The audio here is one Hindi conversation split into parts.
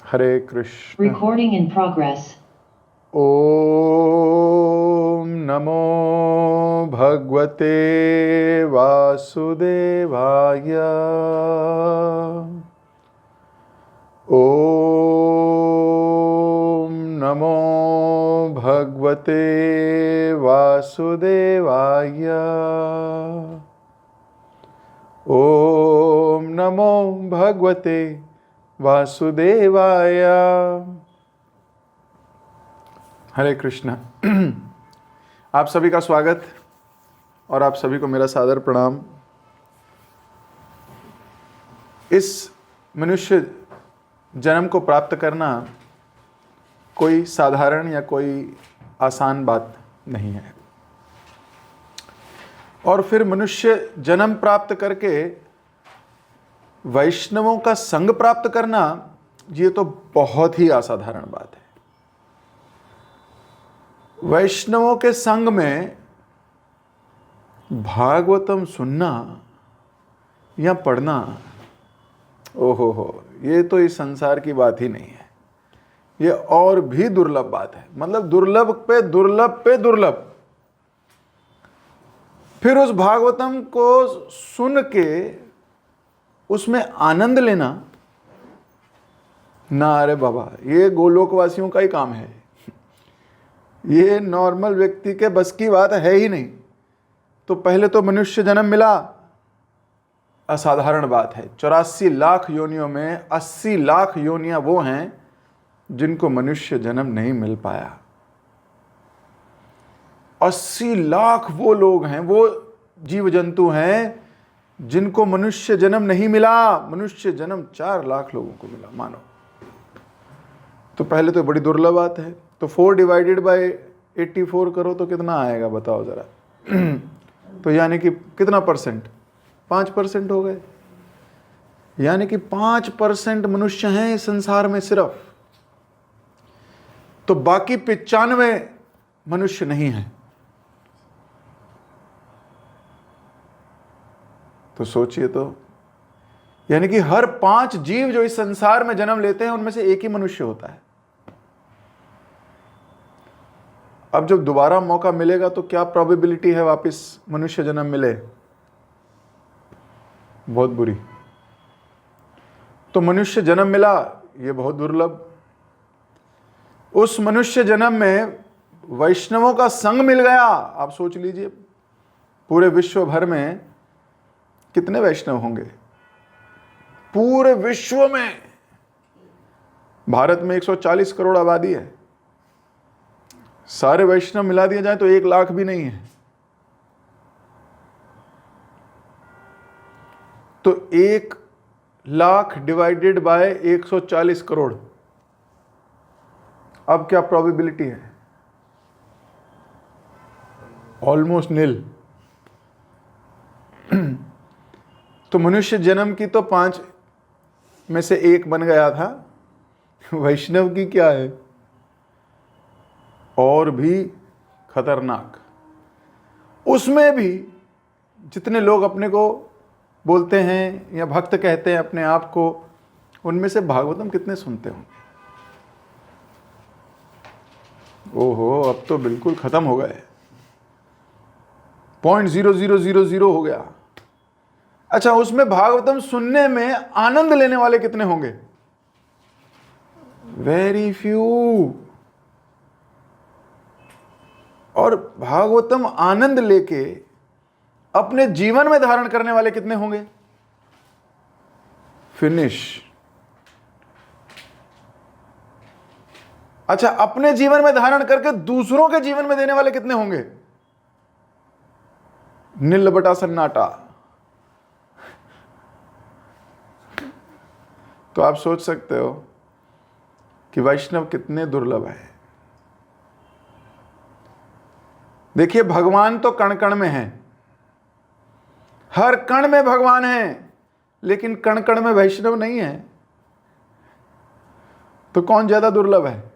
Hare Krishna. Recording in progress. ओम नमो भगवते वासुदेवाय। ओम नमो भगवते वासुदेवाय। ओम नमो भगवते वासुदेवाय। हरे कृष्ण। आप सभी का स्वागत और आप सभी को मेरा सादर प्रणाम। इस मनुष्य जन्म को प्राप्त करना कोई साधारण या कोई आसान बात नहीं है, और फिर मनुष्य जन्म प्राप्त करके वैष्णवों का संग प्राप्त करना, ये तो बहुत ही असाधारण बात है। वैष्णवों के संग में भागवतम सुनना या पढ़ना, ओहो हो, ये तो इस संसार की बात ही नहीं है। ये और भी दुर्लभ बात है, मतलब दुर्लभ पे दुर्लभ पे दुर्लभ। फिर उस भागवतम को सुन के उसमें आनंद लेना ना, अरे बाबा, ये गोलोकवासियों का ही काम है। ये नॉर्मल व्यक्ति के बस की बात है ही नहीं। तो पहले तो मनुष्य जन्म मिला, असाधारण बात है। 84 लाख योनियों में 80 लाख योनियां वो हैं जिनको मनुष्य जन्म नहीं मिल पाया। 80 लाख वो लोग हैं, वो जीव जंतु हैं जिनको मनुष्य जन्म नहीं मिला। मनुष्य जन्म 4 लाख लोगों को मिला, मानो। तो पहले तो बड़ी दुर्लभ बात है। तो 4 डिवाइडेड बाय 84 करो तो कितना आएगा, बताओ जरा। तो यानी कि कितना परसेंट? 5% हो गए। यानी कि 5% मनुष्य हैं इस संसार में सिर्फ। तो बाकी 95 मनुष्य नहीं हैं। तो सोचिए, तो यानी कि हर 5 जीव जो इस संसार में जन्म लेते हैं उनमें से एक ही मनुष्य होता है। अब जब दोबारा मौका मिलेगा तो क्या प्रोबेबिलिटी है वापस मनुष्य जन्म मिले? बहुत बुरी। तो मनुष्य जन्म मिला, ये बहुत दुर्लभ। उस मनुष्य जन्म में वैष्णवों का संग मिल गया। आप सोच लीजिए, पूरे विश्व भर में कितने वैष्णव होंगे? पूरे विश्व में, भारत में 140 करोड़ आबादी है। सारे वैष्णव मिला दिए जाए तो 1 लाख भी नहीं है। तो 1 लाख डिवाइडेड बाय 140 करोड़, अब क्या प्रोबेबिलिटी है? Almost nil. तो मनुष्य जन्म की तो 5 में से 1 बन गया था। वैष्णव की क्या है? और भी खतरनाक। उसमें भी जितने लोग अपने को बोलते हैं या भक्त कहते हैं अपने आप को, उनमें से भागवतम कितने सुनते होंगे? ओहो, अब तो बिल्कुल खत्म हो गए। 0.0000 हो गया। अच्छा, उसमें भागवतम सुनने में आनंद लेने वाले कितने होंगे? Very few. और भागवतम आनंद लेके अपने जीवन में धारण करने वाले कितने होंगे? फिनिश। अच्छा, अपने जीवन में धारण करके दूसरों के जीवन में देने वाले कितने होंगे? नील बटा सन्नाटा। तो आप सोच सकते हो कि वैष्णव कितने दुर्लभ है। देखिए, भगवान तो कण कण में है, हर कण में भगवान है, लेकिन कण कण में वैष्णव नहीं है। तो कौन ज्यादा दुर्लभ है?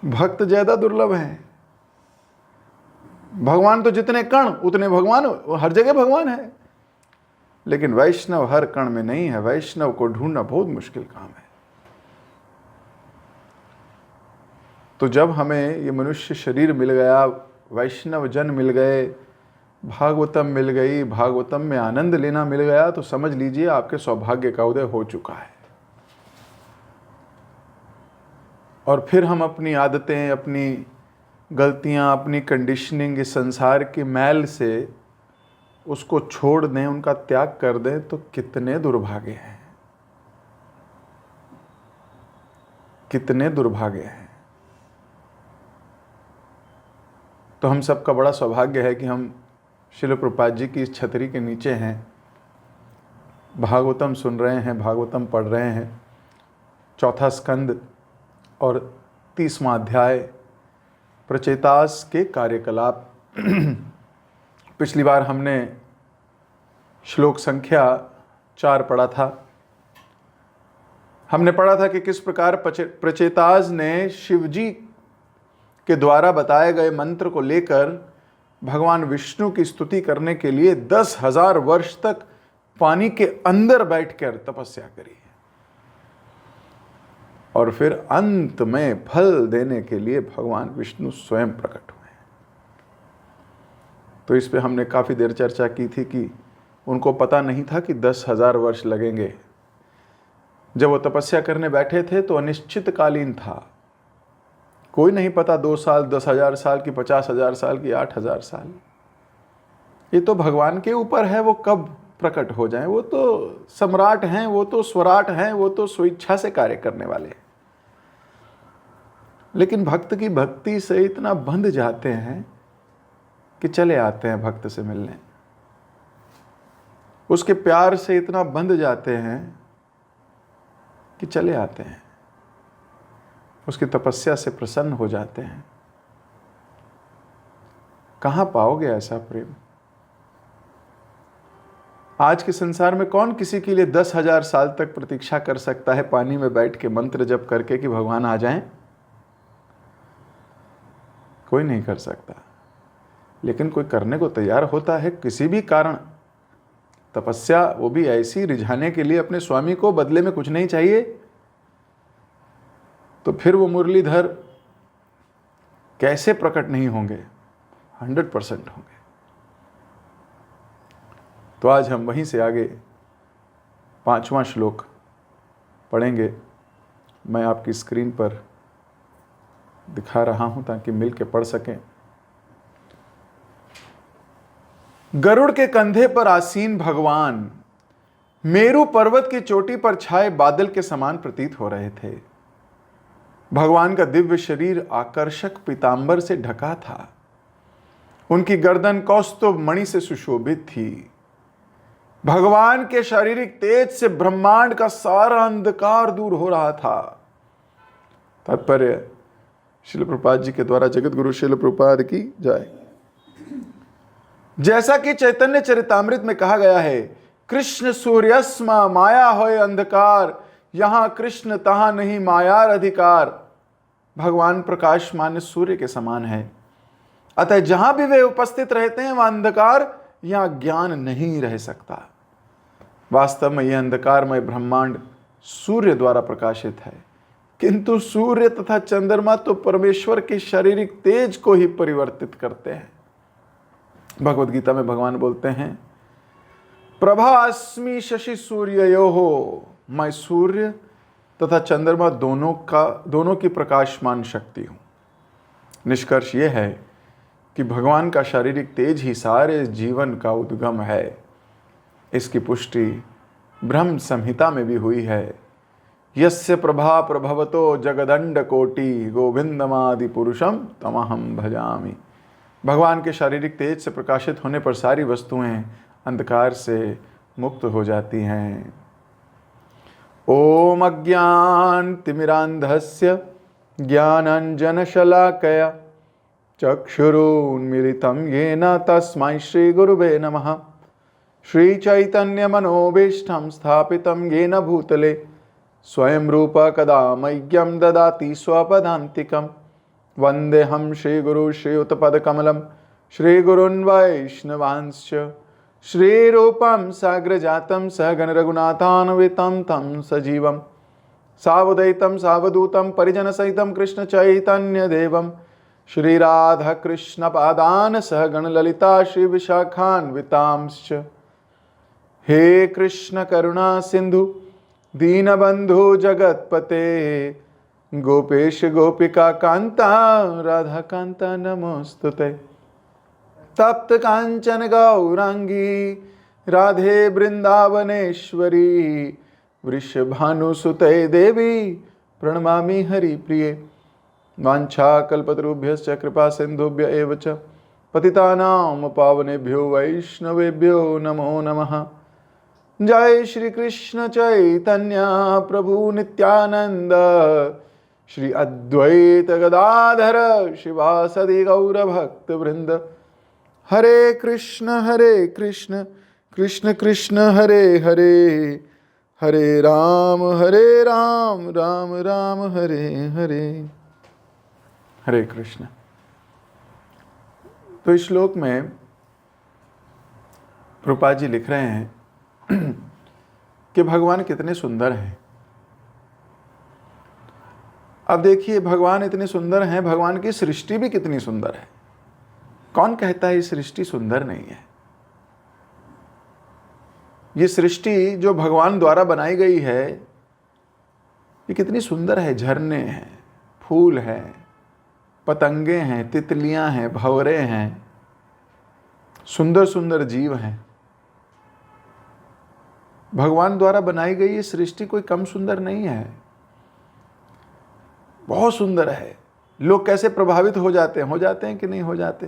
भक्त ज्यादा दुर्लभ है। भगवान तो जितने कण उतने भगवान, हर जगह भगवान है। लेकिन वैष्णव हर कण में नहीं है। वैष्णव को ढूंढना बहुत मुश्किल काम है। तो जब हमें ये मनुष्य शरीर मिल गया, वैष्णव जन मिल गए, भागवतम मिल गई, भागवतम में आनंद लेना मिल गया, तो समझ लीजिए आपके सौभाग्य का उदय हो चुका है। और फिर हम अपनी आदतें, अपनी गलतियां, अपनी कंडीशनिंग, इस संसार के मैल से उसको छोड़ दें, उनका त्याग कर दें, तो कितने दुर्भाग्य हैं, कितने दुर्भाग्य हैं। तो हम सबका बड़ा सौभाग्य है कि हम श्रील प्रभुपाद जी की इस छतरी के नीचे हैं, भागवतम सुन रहे हैं, भागवतम पढ़ रहे हैं। 4था स्कंद और 30वां अध्याय प्रचेतास के कार्यकलाप। पिछली बार हमने श्लोक संख्या 4 पढ़ा था। हमने पढ़ा था कि किस प्रकार प्रचेतास ने शिवजी के द्वारा बताए गए मंत्र को लेकर भगवान विष्णु की स्तुति करने के लिए 10,000 वर्ष तक पानी के अंदर बैठकर तपस्या करी है, और फिर अंत में फल देने के लिए भगवान विष्णु स्वयं प्रकट हुए। तो इस पे हमने काफी देर चर्चा की थी कि उनको पता नहीं था कि 10,000 वर्ष लगेंगे। जब वो तपस्या करने बैठे थे तो अनिश्चितकालीन था, कोई नहीं पता 2 साल, 10,000 साल की, 50,000 साल की, 8,000 साल। ये तो भगवान के ऊपर है वो कब प्रकट हो जाएं। वो तो सम्राट हैं, वो तो स्वराट हैं, वो तो स्वेच्छा से कार्य करने वाले हैं। लेकिन भक्त की भक्ति से इतना बंध जाते हैं कि चले आते हैं भक्त से मिलने, उसके प्यार से इतना बंध जाते हैं कि चले आते हैं, उसकी तपस्या से प्रसन्न हो जाते हैं। कहां पाओगे ऐसा प्रेम? आज के संसार में कौन किसी के लिए 10,000 साल तक प्रतीक्षा कर सकता है पानी में बैठ के मंत्र जप करके कि भगवान आ जाएं? कोई नहीं कर सकता। लेकिन कोई करने को तैयार होता है किसी भी कारण, तपस्या वो भी ऐसी रिझाने के लिए अपने स्वामी को, बदले में कुछ नहीं चाहिए, तो फिर वो मुरलीधर कैसे प्रकट नहीं होंगे? 100% होंगे। तो आज हम वहीं से आगे 5वां श्लोक पढ़ेंगे। मैं आपकी स्क्रीन पर दिखा रहा हूं ताकि मिल के पढ़ सकें। गरुड़ के कंधे पर आसीन भगवान मेरु पर्वत की चोटी पर छाए बादल के समान प्रतीत हो रहे थे। भगवान का दिव्य शरीर आकर्षक पीतांबर से ढका था। उनकी गर्दन कौस्तुभ मणि से सुशोभित थी। भगवान के शारीरिक तेज से ब्रह्मांड का सारा अंधकार दूर हो रहा था। तात्पर्य श्रील प्रभुपाद जी के द्वारा जगत गुरु श्रील प्रभुपाद की जय। जैसा कि चैतन्य चरितामृत में कहा गया है, कृष्ण सूर्यस्मा माया होय अंधकार, यहां कृष्ण तहां नहीं मायार अधिकार। भगवान प्रकाश मान्य सूर्य के समान है, अतः जहां भी वे उपस्थित रहते हैं वहां अंधकार या ज्ञान नहीं रह सकता। वास्तव में यह अंधकारमय ब्रह्मांड सूर्य द्वारा प्रकाशित है, किंतु सूर्य तथा चंद्रमा तो परमेश्वर के शारीरिक तेज को ही परिवर्तित करते हैं। भगवद गीता में भगवान बोलते हैं, प्रभास्मि शशि सूर्ययोः, मैं सूर्य तथा चंद्रमा दोनों की प्रकाशमान शक्ति हूं। निष्कर्ष यह है कि भगवान का शारीरिक तेज ही सारे जीवन का उद्गम है। इसकी पुष्टि ब्रह्म संहिता में भी हुई है। यस्य प्रभा प्रभवतो जगदंड कोटि गोविंदमादि पुरुषम तमहम भजामि। भगवान के शारीरिक तेज से प्रकाशित होने पर सारी वस्तुएं अंधकार से मुक्त हो जाती हैं। ओम अज्ञानतिमिरान्धस्य ज्ञानाञ्जनशलाकया चक्षुरुन्मीलितं येन तस्मै श्रीगुरुवे नमः। श्रीचैतन्यमनोभीष्टं स्थापितं येन भूतले स्वयं रूप कदा मह्यं ददाति स्वपदान्तिकं। वन्देऽहं श्रीगुरु श्रीयुतपदकमलं श्रीगुरून् वैष्णवांश्च। श्रीरूपं साग्रजातं सहगण रघुनाथान्वितं तं सजीवं सावधैतं सावधूतं परिजन सहितं कृष्ण चैतन्य देवम श्री राधा कृष्ण पादान सह गण ललिता श्री विशाखान्वितांश्च। हे कृष्ण करुणा सिंधु दीनबंधु जगतपते गोपेश गोपिका कांता राधा कांता नमोस्तुते। तप्त कांचन गौरांगी राधे वृंदावनेश्वरी वृषभानुसुते देवी प्रणमामि हरिप्रिये। वाञ्छाकल्पतरुभ्यश्च कृपा सिन्धुभ्य एव च पतितानां पावनेभ्यो वैष्णवेभ्यो नमो नमः। जय श्री कृष्ण चैतन्य प्रभु नित्यानंद श्री अद्वैत गदाधर शिवासदि गौर भक्त वृंद। हरे कृष्ण कृष्ण कृष्ण हरे हरे हरे राम राम राम हरे हरे। हरे कृष्ण। तो इस श्लोक में प्रभुपाद जी लिख रहे हैं कि भगवान कितने सुंदर हैं। अब देखिए, भगवान इतने सुंदर हैं, भगवान की सृष्टि भी कितनी सुंदर है। कौन कहता है ये सृष्टि सुंदर नहीं है? ये सृष्टि जो भगवान द्वारा बनाई गई है ये कितनी सुंदर है। झरने हैं, फूल हैं, पतंगे हैं, तितलियां हैं, भंवरे हैं, सुंदर सुंदर जीव हैं। भगवान द्वारा बनाई गई ये सृष्टि कोई कम सुंदर नहीं है, बहुत सुंदर है। लोग कैसे प्रभावित हो जाते हैं कि नहीं हो जाते?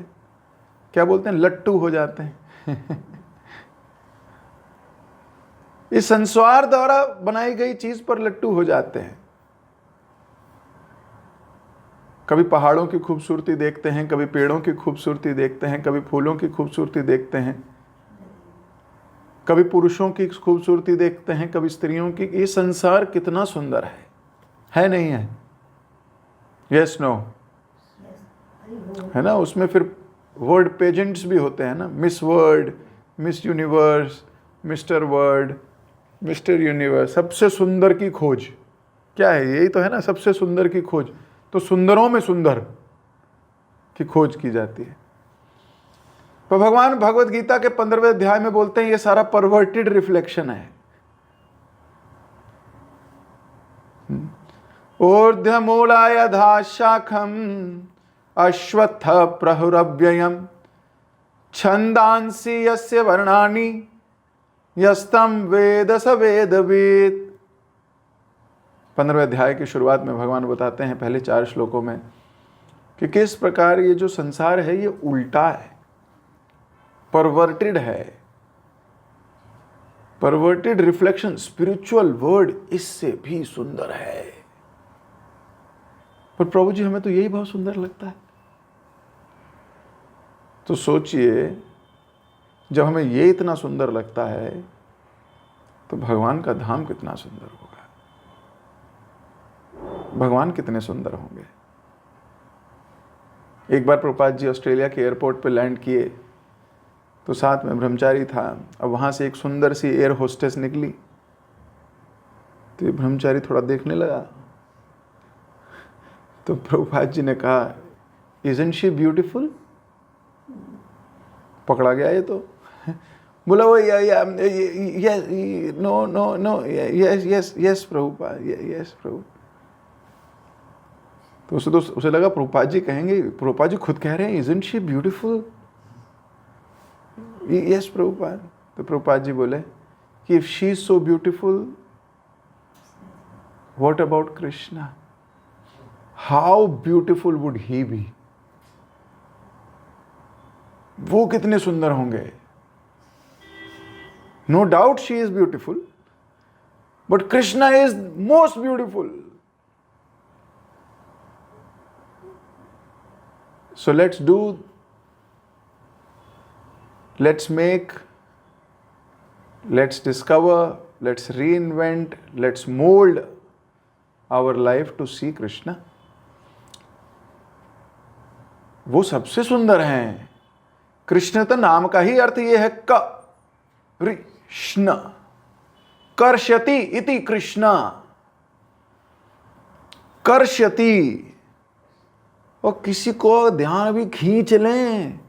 क्या बोलते हैं, लट्टू हो जाते हैं। इस संसार द्वारा बनाई गई चीज पर लट्टू हो जाते हैं। कभी पहाड़ों की खूबसूरती देखते हैं, कभी पेड़ों की खूबसूरती देखते हैं, कभी फूलों की खूबसूरती देखते हैं, कभी पुरुषों की खूबसूरती देखते हैं, कभी स्त्रियों की। ये संसार कितना सुंदर है नहीं है? Yes no? है ना? उसमें फिर वर्ड पेजेंट्स भी होते हैं ना, miss world, miss universe, mister world, mister universe. सबसे सुंदर की खोज क्या है? यही तो है ना, सबसे सुंदर की खोज। तो सुंदरों में सुंदर की खोज की जाती है। तो भगवान भगवत गीता के 15वें अध्याय में बोलते हैं ये सारा परवर्टेड रिफ्लेक्शन है। ऊर्ध्वमूलाय शाखम अश्वत्थ प्रहुरव्ययम् छंदांसि यस्य वर्णानि यस्तम वेद स वेदवित्। 15वें अध्याय की शुरुआत में भगवान बताते हैं पहले 4 श्लोकों में कि किस प्रकार ये जो संसार है ये उल्टा है, परवर्टेड है। परवर्टेड रिफ्लेक्शन, स्पिरिचुअल वर्ड इससे भी सुंदर है। पर प्रभु जी हमें तो यही बहुत सुंदर लगता है। तो सोचिए, जब हमें ये इतना सुंदर लगता है तो भगवान का धाम कितना सुंदर होगा, भगवान कितने सुंदर होंगे। एक बार प्रभुपाद जी ऑस्ट्रेलिया के एयरपोर्ट पे लैंड किए तो साथ में ब्रह्मचारी था। अब वहाँ से एक सुंदर सी एयर होस्टेस निकली तो ये ब्रह्मचारी थोड़ा देखने लगा। तो प्रभुपाद जी ने कहा, इजंट शी ब्यूटीफुल? पकड़ा गया ये तो। बोला वो नो यस प्रभुपाद, यस प्रभु। तो उसे लगा प्रभुपाद जी कहेंगे, प्रभुपाद जी खुद कह रहे हैं isn't she beautiful? Yes Prabhupada. तो प्रभुपाद जी बोले कि if she is so beautiful what about Krishna? How beautiful would he be? वो कितने सुंदर होंगे। No doubt she is beautiful, but Krishna is most beautiful. So let's make, let's discover, let's reinvent, let's mold our life to see Krishna. वो सबसे सुंदर हैं। कृष्ण तो नाम का ही अर्थ ये है कृष्ण, कर्षति इति कृष्णा। कर्ष्यति, और किसी को ध्यान भी खींच लें,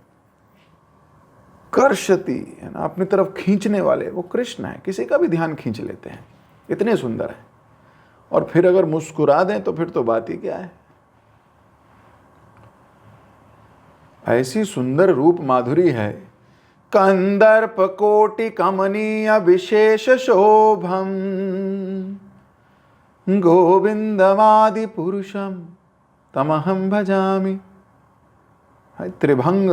कर्ष्यति है ना, अपनी तरफ खींचने वाले वो कृष्ण है, किसी का भी ध्यान खींच लेते हैं, इतने सुंदर है। और फिर अगर मुस्कुरा दें तो फिर तो बात ही क्या है। ऐसी सुंदर रूप माधुरी है। कंदर्प कोटि कमनीय विशेष शोभम गोविंदमादि पुरुषम तमहम भजामि। त्रिभंग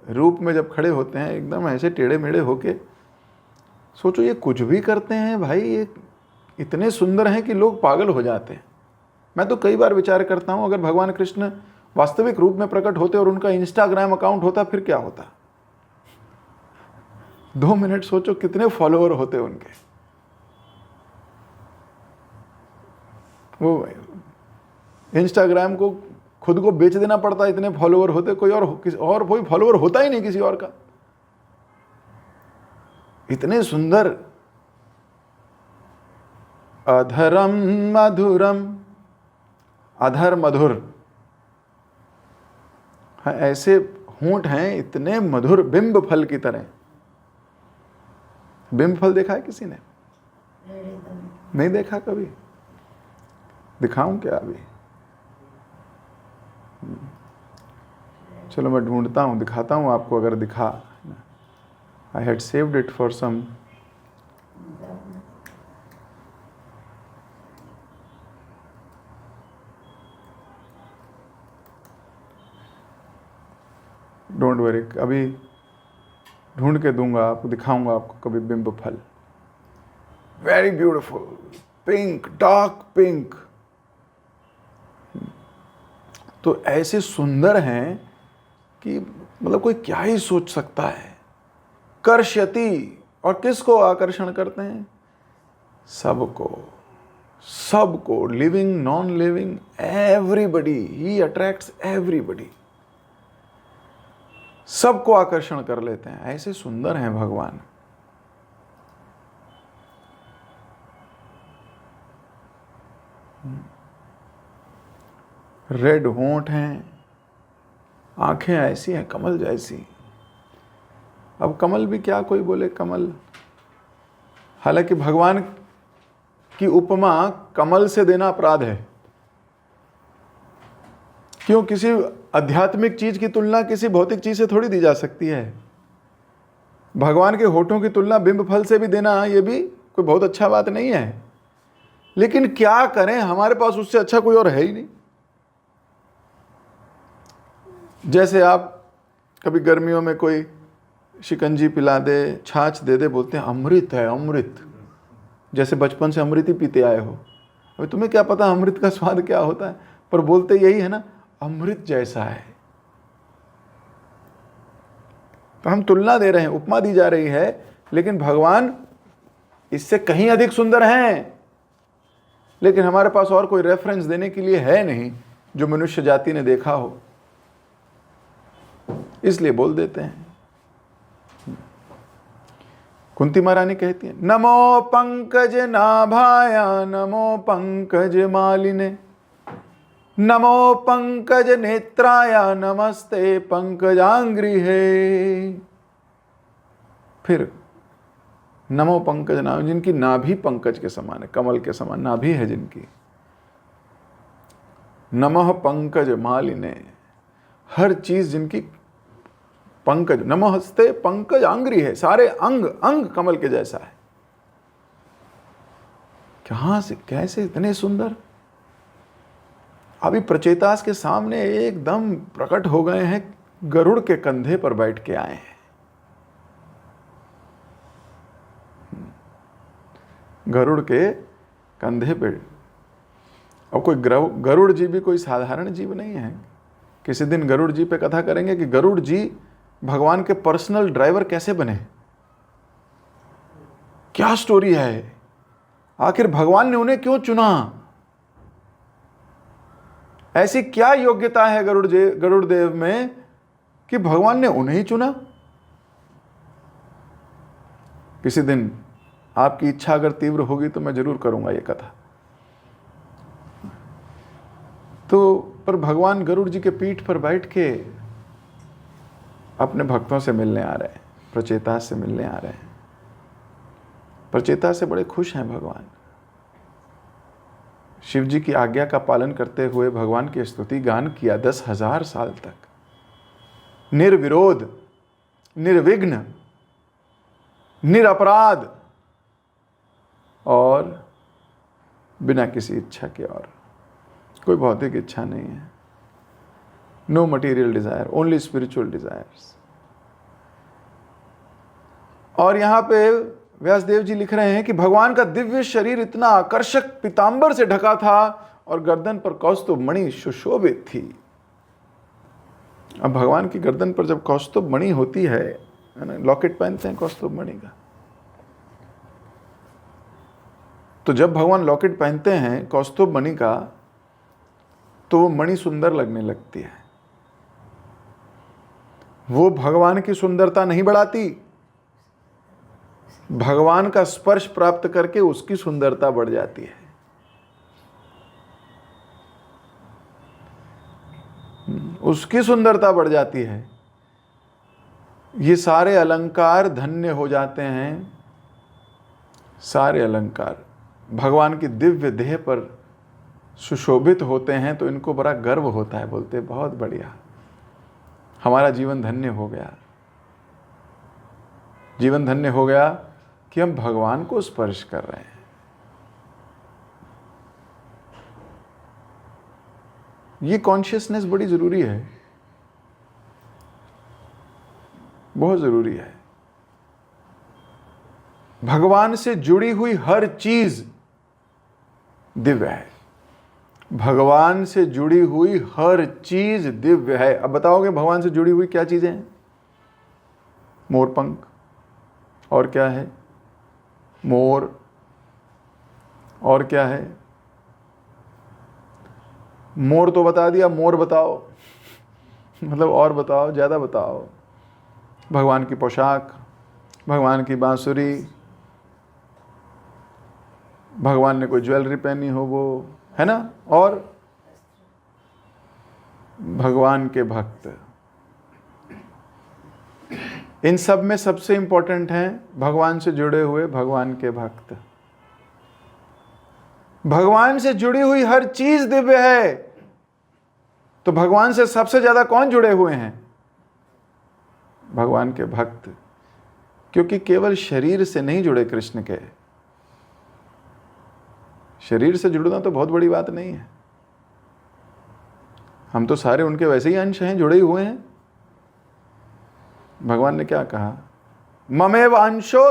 रूप में जब खड़े होते हैं एकदम ऐसे टेढ़े मेढ़े होके, सोचो ये कुछ भी करते हैं भाई, ये इतने सुंदर हैं कि लोग पागल हो जाते हैं। मैं तो कई बार विचार करता हूं, अगर भगवान कृष्ण वास्तविक रूप में प्रकट होते और उनका इंस्टाग्राम अकाउंट होता फिर क्या होता। 2 मिनट सोचो कितने फॉलोअर होते उनके। वो इंस्टाग्राम को खुद को बेच देना पड़ता, इतने फॉलोअर होते, कोई और कोई फॉलोअर होता ही नहीं किसी और का। इतने सुंदर, अधरम मधुरम, अधर मधुर, हाँ ऐसे होंठ हैं इतने मधुर, बिंब फल की तरह। बिंब फल देखा है किसी ने? नहीं देखा कभी? दिखाऊं क्या अभी? चलो मैं ढूंढता हूँ, दिखाता हूँ आपको अगर दिखा। I had saved it for some. Don't worry, अभी ढूंढ के दूंगा आपको, दिखाऊंगा आपको कभी बिंब फल। Very beautiful, pink, dark pink. तो ऐसे सुंदर हैं कि मतलब कोई क्या ही सोच सकता है। कर्ष्यति, और किसको आकर्षण करते हैं? सबको, सबको, लिविंग नॉन लिविंग, एवरीबडी, ही अट्रैक्ट्स एवरीबडी। सबको आकर्षण कर लेते हैं, ऐसे सुंदर हैं भगवान। रेड होंठ हैं, आंखें ऐसी हैं कमल जैसी। अब कमल भी क्या कोई बोले कमल, हालांकि भगवान की उपमा कमल से देना अपराध है। क्यों? किसी आध्यात्मिक चीज की तुलना किसी भौतिक चीज से थोड़ी दी जा सकती है। भगवान के होठों की तुलना बिंब फल से भी देना, ये भी कोई बहुत अच्छा बात नहीं है। लेकिन क्या करें, हमारे पास उससे अच्छा कोई और है ही नहीं। जैसे आप कभी गर्मियों में कोई शिकंजी पिला दे, छाछ दे दे, बोलते हैं अमृत है अमृत, जैसे बचपन से अमृत ही पीते आए हो। अभी तुम्हें क्या पता अमृत का स्वाद क्या होता है, पर बोलते यही है ना, अमृत जैसा है। तो हम तुलना दे रहे हैं, उपमा दी जा रही है, लेकिन भगवान इससे कहीं अधिक सुंदर हैं। लेकिन हमारे पास और कोई रेफरेंस देने के लिए है नहीं जो मनुष्य जाति ने देखा हो, इसलिए बोल देते हैं। कुंती महारानी कहती है, नमो पंकज नाभाया नमो पंकज मालिने, नमो पंकज नेत्राया नमस्ते पंकजांग्रिहे। फिर नमो पंकज नाभ, जिनकी नाभि पंकज के समान है, कमल के समान नाभि है जिनकी। नमः पंकज मालिने, हर चीज जिनकी पंकज, नमस्ते पंकज अंग्री है, सारे अंग अंग कमल के जैसा है। कहां से कैसे इतने सुंदर। अभी प्रचेतास के सामने एकदम प्रकट हो गए हैं, गरुड़ के कंधे पर बैठ के आए हैं। गरुड़ के कंधे पे। और कोई गरुड़ जी भी कोई साधारण जीव नहीं है। किसी दिन गरुड़ जी पे कथा करेंगे कि गरुड़ जी भगवान के पर्सनल ड्राइवर कैसे बने, क्या स्टोरी है, आखिर भगवान ने उन्हें क्यों चुना, ऐसी क्या योग्यता है गरुड़ देव में कि भगवान ने उन्हें ही चुना। किसी दिन आपकी इच्छा अगर तीव्र होगी तो मैं जरूर करूंगा ये कथा। तो पर भगवान गरुड़ जी के पीठ पर बैठ के अपने भक्तों से मिलने आ रहे हैं, प्रचेता से मिलने आ रहे हैं। प्रचेता से बड़े खुश हैं भगवान। शिव जी की आज्ञा का पालन करते हुए भगवान की स्तुति गान किया 10,000 साल तक, निर्विरोध, निर्विघ्न, निरपराध और बिना किसी इच्छा के। और कोई भौतिक इच्छा नहीं है। No material desire, only spiritual desires. और यहां पे व्यासदेव जी लिख रहे हैं कि भगवान का दिव्य शरीर इतना आकर्षक पीतांबर से ढका था और गर्दन पर कौस्तुभ मणि सुशोभित थी। अब भगवान की गर्दन पर जब कौस्तुभ मणि होती है ना, लॉकेट पहनते हैं कौस्तुभ मणि का, तो जब भगवान लॉकेट पहनते हैं कौस्तुभ मणि का तो वो मणि सुंदर लगने लगती है। वो भगवान की सुंदरता नहीं बढ़ाती, भगवान का स्पर्श प्राप्त करके उसकी सुंदरता बढ़ जाती है। उसकी सुंदरता बढ़ जाती है। ये सारे अलंकार धन्य हो जाते हैं। सारे अलंकार भगवान की दिव्य देह पर सुशोभित होते हैं तो इनको बड़ा गर्व होता है। बोलते बहुत बढ़िया, हमारा जीवन धन्य हो गया। जीवन धन्य हो गया कि हम भगवान को स्पर्श कर रहे हैं। ये कॉन्शियसनेस बड़ी जरूरी है, बहुत जरूरी है। भगवान से जुड़ी हुई हर चीज दिव्य है। भगवान से जुड़ी हुई हर चीज दिव्य है। अब बताओगे भगवान से जुड़ी हुई क्या चीजें हैं? मोरपंख, और क्या है? मोर, और क्या है? मोर तो बता दिया, मोर बताओ मतलब और बताओ, ज्यादा बताओ। भगवान की पोशाक, भगवान की बांसुरी, भगवान ने कोई ज्वेलरी पहनी हो वो, है ना? और भगवान के भक्त। इन सब में सबसे इंपॉर्टेंट हैं भगवान से जुड़े हुए भगवान के भक्त। भगवान से जुड़ी हुई हर चीज दिव्य है। तो भगवान से सबसे ज्यादा कौन जुड़े हुए हैं? भगवान के भक्त। क्योंकि केवल शरीर से नहीं जुड़े कृष्ण के। शरीर से जुड़ना तो बहुत बड़ी बात नहीं है। हम तो सारे उनके वैसे ही अंश हैं, जुड़े ही हुए हैं। भगवान ने क्या कहा? ममेव अंशो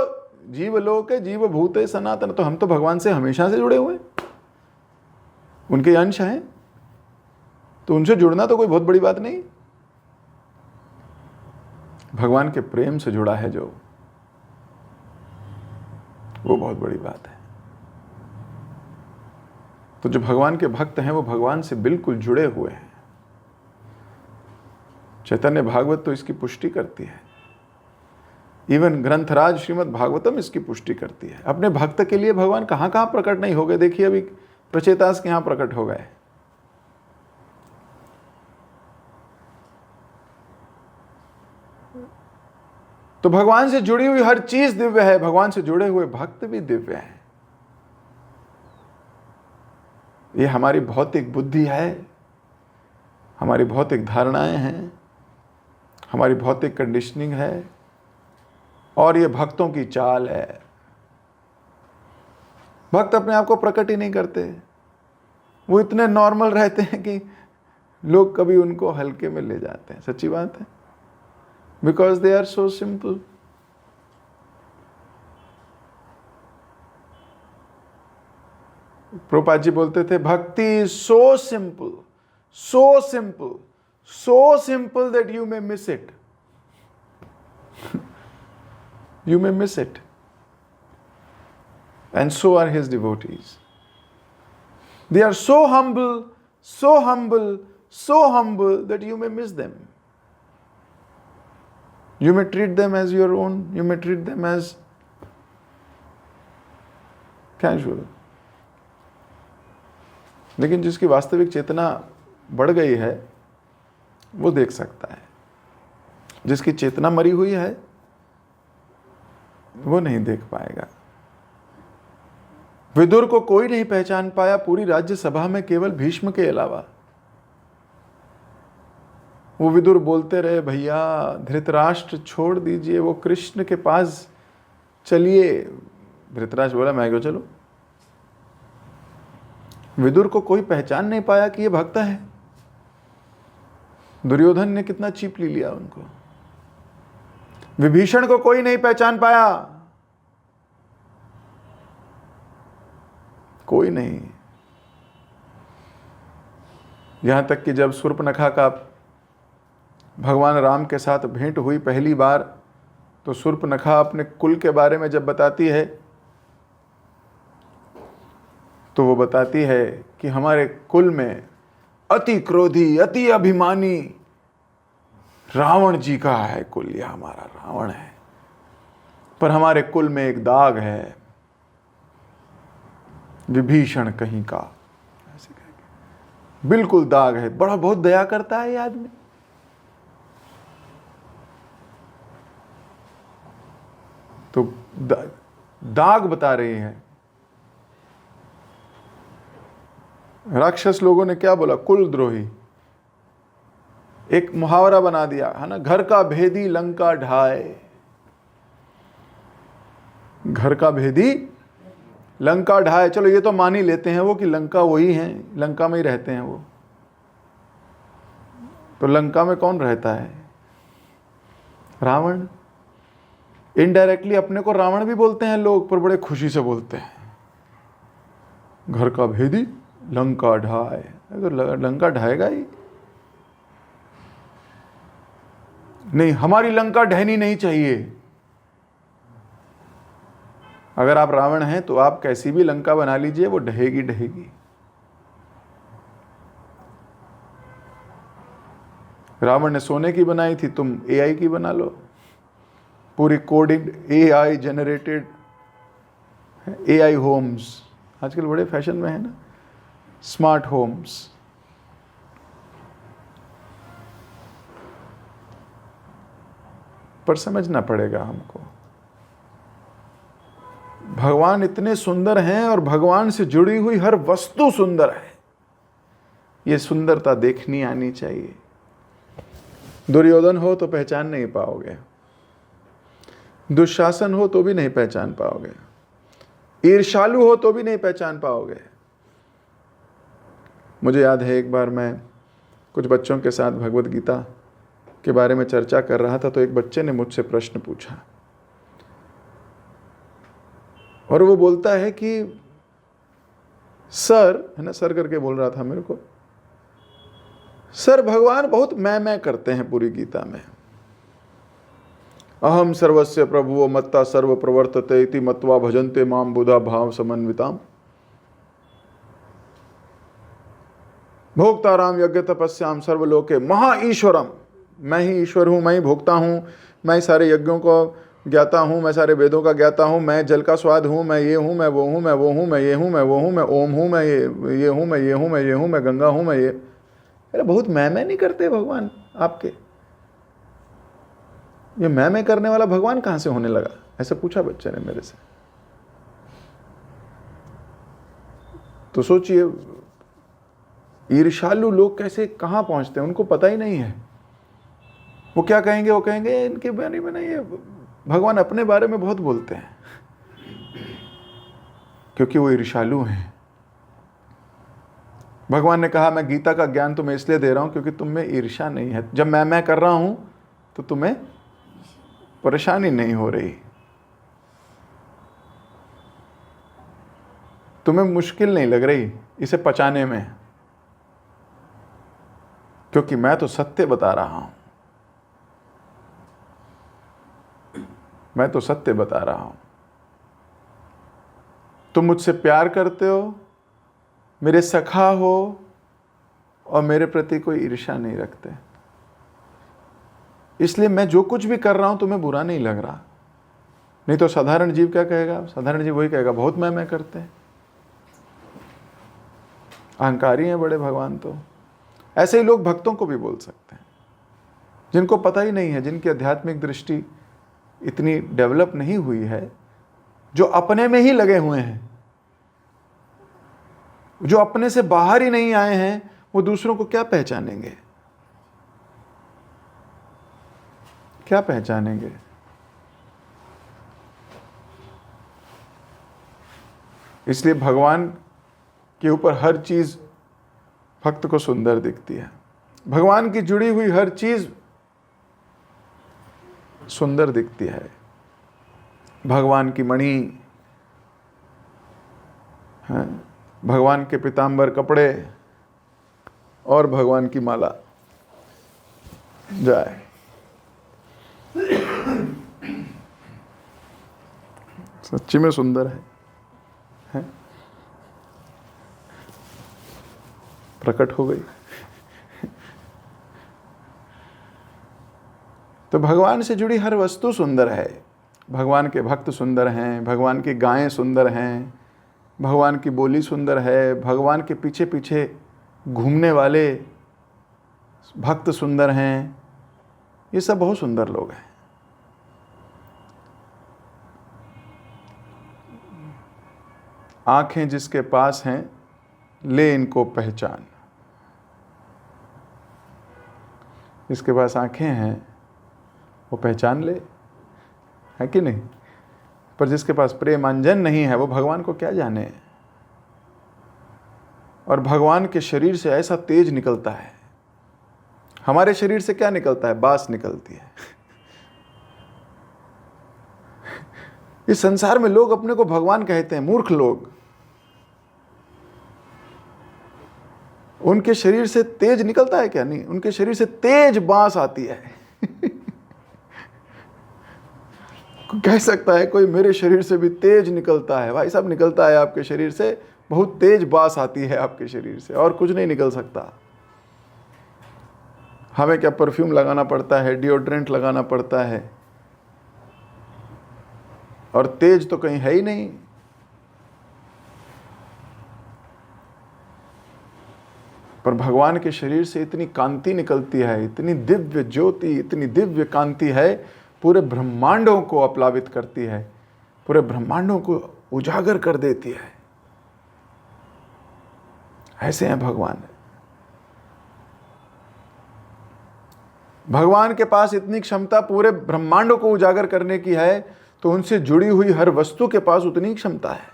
जीवलोके जीव भूते सनातन। तो हम तो भगवान से हमेशा से जुड़े हुए हैं, उनके अंश हैं। तो उनसे जुड़ना तो कोई बहुत बड़ी बात नहीं। भगवान के प्रेम से जुड़ा है जो, वो बहुत बड़ी बात है। तो जो भगवान के भक्त हैं वो भगवान से बिल्कुल जुड़े हुए हैं। चैतन्य भागवत तो इसकी पुष्टि करती है। इवन ग्रंथराज श्रीमद् भागवतम इसकी पुष्टि करती है। अपने भक्त के लिए भगवान कहां कहां प्रकट नहीं हो गए। देखिए अभी प्रचेतास के यहां प्रकट हो गए। तो भगवान से जुड़ी हुई हर चीज दिव्य है। भगवान से जुड़े हुए भक्त भी दिव्य हैं। ये हमारी भौतिक बुद्धि है, हमारी भौतिक धारणाएं हैं, हमारी भौतिक कंडीशनिंग है, और ये भक्तों की चाल है। भक्त अपने आप को प्रकट ही नहीं करते। वो इतने नॉर्मल रहते हैं कि लोग कभी उनको हल्के में ले जाते हैं। सच्ची बात है। Because they are so simple. Prabhupada ji बोलते थे, bhakti is so simple, so simple, so simple that you may miss it. You may miss it. And so are his devotees. They are so humble, so humble, so humble that you may miss them. You may treat them as your own, you may treat them as casual. लेकिन जिसकी वास्तविक चेतना बढ़ गई है वो देख सकता है, जिसकी चेतना मरी हुई है वो नहीं देख पाएगा। विदुर को कोई नहीं पहचान पाया पूरी राज्यसभा में, केवल भीष्म के अलावा। वो विदुर बोलते रहे, भैया धृतराष्ट्र छोड़ दीजिए, वो कृष्ण के पास चलिए। धृतराष्ट्र बोला, मैं क्यों चलूं? विदुर को कोई पहचान नहीं पाया कि ये भक्त है। दुर्योधन ने कितना चीपली लिया उनको। विभीषण को कोई नहीं पहचान पाया, कोई नहीं। यहां तक कि जब शूर्पणखा का भगवान राम के साथ भेंट हुई पहली बार, तो शूर्पणखा अपने कुल के बारे में जब बताती है तो वो बताती है कि हमारे कुल में अति क्रोधी, अति अभिमानी रावण जी का है कुल, यह हमारा रावण है, पर हमारे कुल में एक दाग है, विभीषण कहीं का, ऐसे कहेंगे, बिल्कुल दाग है। बड़ा बहुत दया करता है ये आदमी। तो दाग बता रही है। राक्षस लोगों ने क्या बोला? कुलद्रोही। एक मुहावरा बना दिया है ना, घर का भेदी लंका ढाए। घर का भेदी लंका ढाए। चलो ये तो मान ही लेते हैं वो कि लंका वही है, लंका में ही रहते हैं वो। तो लंका में कौन रहता है? रावण। इनडायरेक्टली अपने को रावण भी बोलते हैं लोग, पर बड़े खुशी से बोलते हैं। घर का भेदी लंका ढाए, तो लंका ढाएगा ही नहीं। हमारी लंका ढहनी नहीं चाहिए। अगर आप रावण हैं तो आप कैसी भी लंका बना लीजिए, वो ढहेगी ढहेगी। रावण ने सोने की बनाई थी, तुम एआई की बना लो। पूरी coding AI generated, AI homes आजकल बड़े फैशन में है ना, स्मार्ट होम्स। पर समझना पड़ेगा हमको, भगवान इतने सुंदर हैं और भगवान से जुड़ी हुई हर वस्तु सुंदर है। ये सुंदरता देखनी आनी चाहिए। दुर्योधन हो तो पहचान नहीं पाओगे, दुशासन हो तो भी नहीं पहचान पाओगे, ईर्ष्यालु हो तो भी नहीं पहचान पाओगे। मुझे याद है एक बार मैं कुछ बच्चों के साथ भगवत गीता के बारे में चर्चा कर रहा था, तो एक बच्चे ने मुझसे प्रश्न पूछा और वो बोलता है कि सर, है ना, सर करके बोल रहा था मेरे को, सर भगवान बहुत मैं करते हैं पूरी गीता में। अहम सर्वस्य प्रभुवो मत्ता सर्व प्रवर्तते इति मत्वा भजन्ते माम बुधा भाव समन्विताम। भोक्ताराम यज्ञ तपस्याम सर्वलोके महा ईश्वरम। मैं ही ईश्वर हूँ, मैं ही भोगता हूँ, मैं सारे यज्ञों को ज्ञाता हूँ, मैं सारे वेदों का ज्ञाता हूँ, मैं जल का स्वाद हूँ, मैं ये हूँ, मैं वो हूँ, मैं वो हूँ, मैं ये हूँ, मैं वो हूँ, मैं ओम हूँ, मैं ये हूँ, मैं ये हूँ, मैं ये हूँ, मैं गंगा हूँ, मैं ये। अरे बहुत मैं नहीं करते भगवान आपके? ये मैं करने वाला भगवान कहाँ से होने लगा? ऐसे पूछा बच्चे ने मेरे से। तो सोचिए ईर्ष्यालु लोग कैसे कहाँ पहुँचते हैं, उनको पता ही नहीं है। वो क्या कहेंगे? वो कहेंगे इनके बारे में नहीं, भगवान अपने बारे में बहुत बोलते हैं, क्योंकि वो ईर्ष्यालु हैं। भगवान ने कहा मैं गीता का ज्ञान तुम्हें इसलिए दे रहा हूं क्योंकि तुम में ईर्ष्या नहीं है। जब मैं कर रहा हूं तो तुम्हें परेशानी नहीं हो रही, तुम्हें मुश्किल नहीं लग रही इसे पचाने में, क्योंकि मैं तो सत्य बता रहा हूं। मैं तो सत्य बता रहा हूं। तुम मुझसे प्यार करते हो, मेरे सखा हो और मेरे प्रति कोई ईर्ष्या नहीं रखते, इसलिए मैं जो कुछ भी कर रहा हूं तुम्हें बुरा नहीं लग रहा। नहीं तो साधारण जीव क्या कहेगा? साधारण जीव वही कहेगा बहुत मैं करते हैं। अहंकारी हैं बड़े भगवान तो। ऐसे ही लोग भक्तों को भी बोल सकते हैं, जिनको पता ही नहीं है, जिनकी आध्यात्मिक दृष्टि इतनी डेवलप नहीं हुई है, जो अपने में ही लगे हुए हैं, जो अपने से बाहर ही नहीं आए हैं, वो दूसरों को क्या पहचानेंगे, क्या पहचानेंगे। इसलिए भगवान के ऊपर हर चीज भक्त को सुंदर दिखती है। भगवान की जुड़ी हुई हर चीज सुंदर दिखती है। भगवान की मणि, भगवान के पीतांबर कपड़े और भगवान की माला, जाए सच्ची में सुंदर है? प्रकट हो गई। तो भगवान से जुड़ी हर वस्तु सुंदर है। भगवान के भक्त सुंदर हैं, भगवान की गायें सुंदर हैं, भगवान की बोली सुंदर है, भगवान के पीछे पीछे घूमने वाले भक्त सुंदर हैं। ये सब बहुत सुंदर लोग हैं। आंखें जिसके पास हैं, ले इनको पहचान। जिसके पास आंखें हैं वो पहचान ले, है कि नहीं? पर जिसके पास प्रेम अंजन नहीं है, वो भगवान को क्या जाने। और भगवान के शरीर से ऐसा तेज निकलता है। हमारे शरीर से क्या निकलता है? बास निकलती है। इस संसार में लोग अपने को भगवान कहते हैं, मूर्ख लोग। उनके शरीर से तेज निकलता है क्या? नहीं, उनके शरीर से तेज बांस आती है। कह सकता है कोई मेरे शरीर से भी तेज निकलता है? भाई साहब, निकलता है आपके शरीर से, बहुत तेज बांस आती है आपके शरीर से, और कुछ नहीं निकल सकता। हमें क्या परफ्यूम लगाना पड़ता है, डिओड्रेंट लगाना पड़ता है, और तेज तो कहीं है ही नहीं। पर भगवान के शरीर से इतनी कांति निकलती है, इतनी दिव्य ज्योति, इतनी दिव्य कांति है, पूरे ब्रह्मांडों को अपलावित करती है, पूरे ब्रह्मांडों को उजागर कर देती है। ऐसे हैं भगवान। भगवान के पास इतनी क्षमता पूरे ब्रह्मांडों को उजागर करने की है, तो उनसे जुड़ी हुई हर वस्तु के पास उतनी क्षमता है।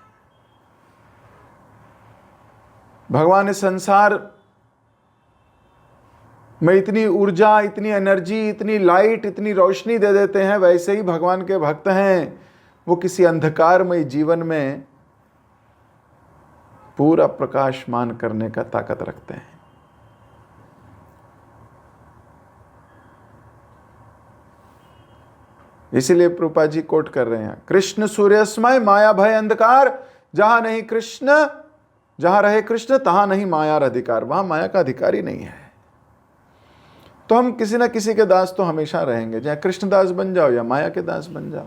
भगवान इस संसार में इतनी ऊर्जा, इतनी एनर्जी, इतनी लाइट, इतनी रोशनी दे देते हैं। वैसे ही भगवान के भक्त हैं, वो किसी अंधकारमय जीवन में पूरा प्रकाशमान करने का ताकत रखते हैं। इसीलिए प्रभुपाद जी कोट कर रहे हैं, कृष्ण सूर्यस्मय माया भय अंधकार, जहां नहीं कृष्ण, जहां रहे कृष्ण तहां नहीं माया अधिकार। वहां माया का अधिकार ही नहीं है। तो हम किसी ना किसी के दास तो हमेशा रहेंगे, चाहे कृष्ण दास बन जाओ या माया के दास बन जाओ।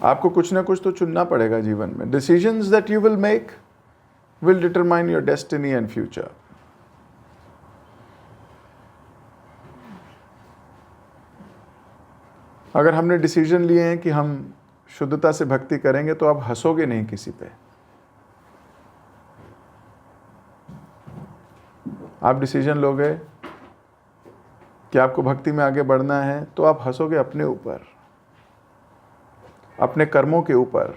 आपको कुछ ना कुछ तो चुनना पड़ेगा जीवन में। Decisions that you will make will determine your destiny and future. अगर हमने डिसीजन लिए हैं कि हम शुद्धता से भक्ति करेंगे, तो आप हंसोगे नहीं किसी पे। आप डिसीजन लोगे कि आपको भक्ति में आगे बढ़ना है, तो आप हंसोगे अपने ऊपर, अपने कर्मों के ऊपर।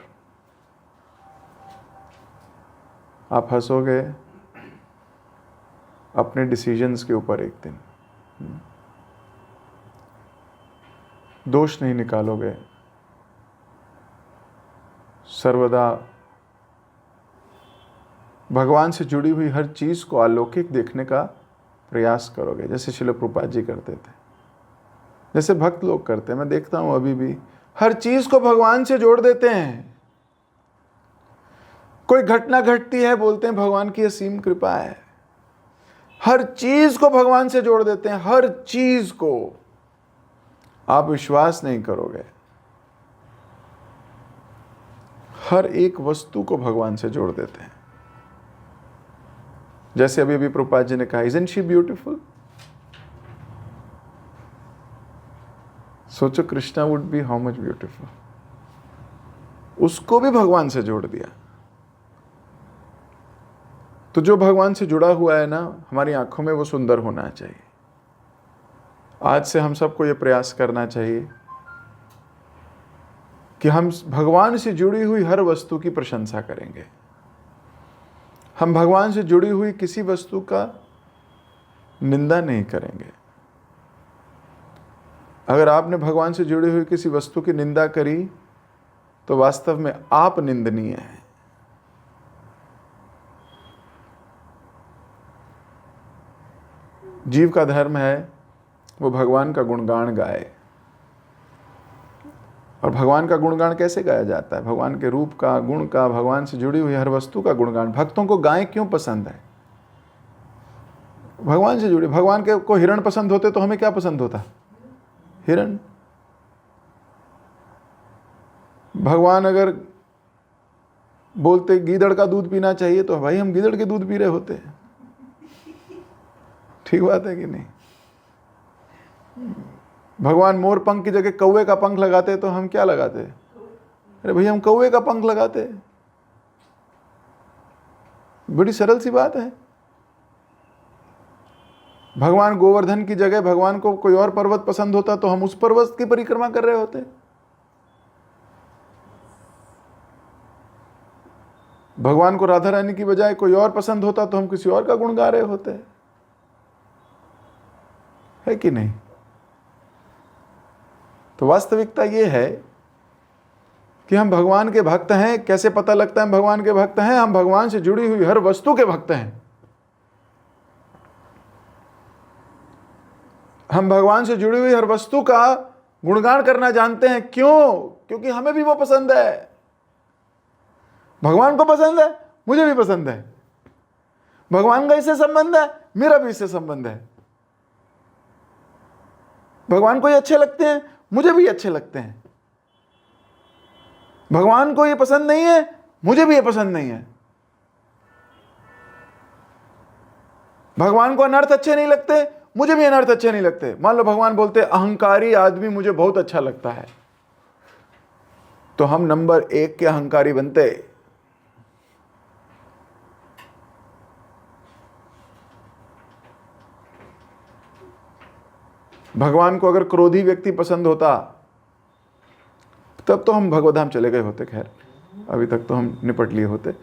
आप हंसोगे अपने डिसीजंस के ऊपर एक दिन। दोष नहीं निकालोगे, सर्वदा भगवान से जुड़ी हुई हर चीज को अलौकिक देखने का प्रयास करोगे, जैसे श्रील प्रभुपाद जी करते थे, जैसे भक्त लोग करते हैं। मैं देखता हूं अभी भी हर चीज को भगवान से जोड़ देते हैं। कोई घटना घटती है, बोलते हैं भगवान की असीम कृपा है। हर चीज को भगवान से जोड़ देते हैं, हर चीज को। आप विश्वास नहीं करोगे, हर एक वस्तु को भगवान से जोड़ देते हैं। जैसे अभी अभी प्रभुपाद जी ने कहा, इजंट शी ब्यूटीफुल? सोचो Krishna would be how much beautiful. उसको भी भगवान से जोड़ दिया। तो जो भगवान से जुड़ा हुआ है ना, हमारी आंखों में वो सुंदर होना चाहिए। आज से हम सबको ये प्रयास करना चाहिए कि हम भगवान से जुड़ी हुई हर वस्तु की प्रशंसा करेंगे। हम भगवान से जुड़ी हुई किसी वस्तु का निंदा नहीं करेंगे। अगर आपने भगवान से जुड़ी हुई किसी वस्तु की निंदा करी तो वास्तव में आप निंदनीय हैं। जीव का धर्म है वो भगवान का गुणगान गाए। और भगवान का गुणगान कैसे गाया जाता है? भगवान के रूप का, गुण का, भगवान से जुड़ी हुई हर वस्तु का गुणगान। भक्तों को गायें क्यों पसंद है? भगवान से जुड़ी। भगवान के को हिरण पसंद होते तो हमें क्या पसंद होता? हिरण। भगवान अगर बोलते गीदड़ का दूध पीना चाहिए तो भाई हम गीदड़ के दूध पी रहे होते हैं। ठीक बात है कि नहीं? भगवान मोर पंख की जगह कौवे का पंख लगाते तो हम क्या लगाते? अरे भैया हम कौवे का पंख लगाते। बड़ी सरल सी बात है। भगवान गोवर्धन की जगह भगवान को कोई और पर्वत पसंद होता तो हम उस पर्वत की परिक्रमा कर रहे होते। भगवान को राधा रानी की बजाय कोई और पसंद होता तो हम किसी और का गुण गा रहे होते। है कि नहीं? तो वास्तविकता ये है कि हम भगवान के भक्त हैं। कैसे पता लगता है हम भगवान के भक्त हैं? हम भगवान से जुड़ी हुई हर वस्तु के भक्त हैं। हम भगवान से जुड़ी हुई हर वस्तु का गुणगान करना जानते हैं। क्यों? क्योंकि हमें भी वो पसंद है। भगवान को पसंद है, मुझे भी पसंद है। भगवान का इससे संबंध है, मेरा भी इससे संबंध है। भगवान को ये अच्छे लगते हैं, मुझे भी अच्छे लगते हैं। भगवान को ये पसंद नहीं है, मुझे भी ये पसंद नहीं है। भगवान को अनर्थ अच्छे नहीं लगते, मुझे भी अनर्थ अच्छे नहीं लगते। मान लो भगवान बोलते अहंकारी आदमी मुझे बहुत अच्छा लगता है, तो हम नंबर 1 के अहंकारी बनते। भगवान को अगर क्रोधी व्यक्ति पसंद होता तब तो हम भगवधाम चले गए होते। खैर अभी तक तो हम निपट लिए होते।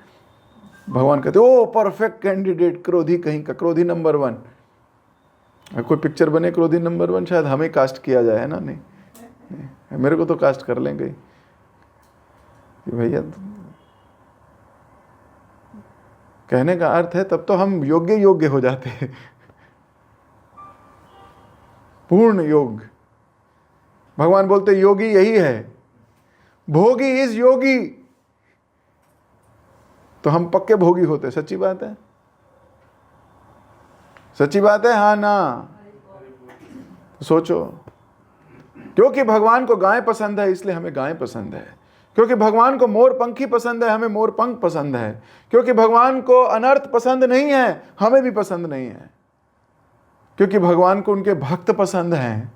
भगवान कहते ओ परफेक्ट कैंडिडेट, क्रोधी कहीं का, क्रोधी नंबर 1। कोई पिक्चर बने क्रोधी नंबर 1, शायद हमें कास्ट किया जाए, है ना? नहीं, मेरे को तो कास्ट कर लेंगे कि भैया। कहने का अर्थ है तब तो हम योग्य हो जाते हैं। पूर्ण योग। भगवान बोलते योगी यही है, भोगी इज योगी। तो हम पक्के भोगी होते। सच्ची बात है? सच्ची बात है, हाँ ना? सोचो। क्योंकि भगवान को गाय पसंद है इसलिए हमें गाय पसंद है। क्योंकि भगवान को मोर पंखी पसंद है, हमें मोर पंख पसंद है। क्योंकि भगवान को अनर्थ पसंद नहीं है, हमें भी पसंद नहीं है। क्योंकि भगवान को उनके भक्त पसंद हैं,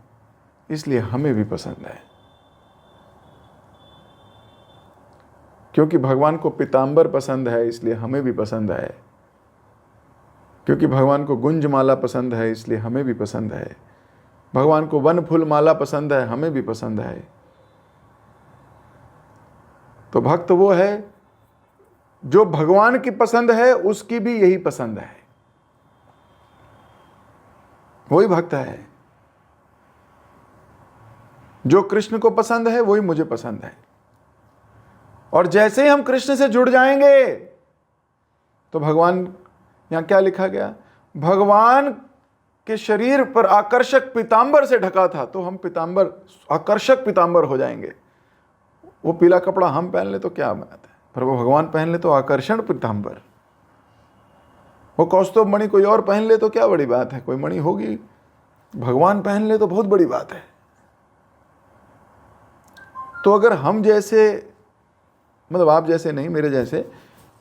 इसलिए हमें भी पसंद है। क्योंकि भगवान को पीतांबर पसंद है, इसलिए हमें भी पसंद है। क्योंकि भगवान को गुंज माला पसंद है, इसलिए हमें भी पसंद है। भगवान को वन फूल माला पसंद है, हमें भी पसंद है। तो भक्त वो है जो भगवान की पसंद है, उसकी भी यही पसंद है। वही भक्त है। जो कृष्ण को पसंद है वही मुझे पसंद है। और जैसे ही हम कृष्ण से जुड़ जाएंगे तो भगवान, यहां क्या लिखा गया? भगवान के शरीर पर आकर्षक पीतांबर से ढका था, तो हम पीतांबर, आकर्षक पीतांबर हो जाएंगे। वो पीला कपड़ा हम पहन ले तो क्या बात है, पर वो भगवान पहन ले तो आकर्षण पीतांबर। वो कौस्तुभ मणि कोई और पहन ले तो क्या बड़ी बात है, कोई मणि होगी। भगवान पहन ले तो बहुत बड़ी बात है। तो अगर हम जैसे, मतलब आप जैसे नहीं,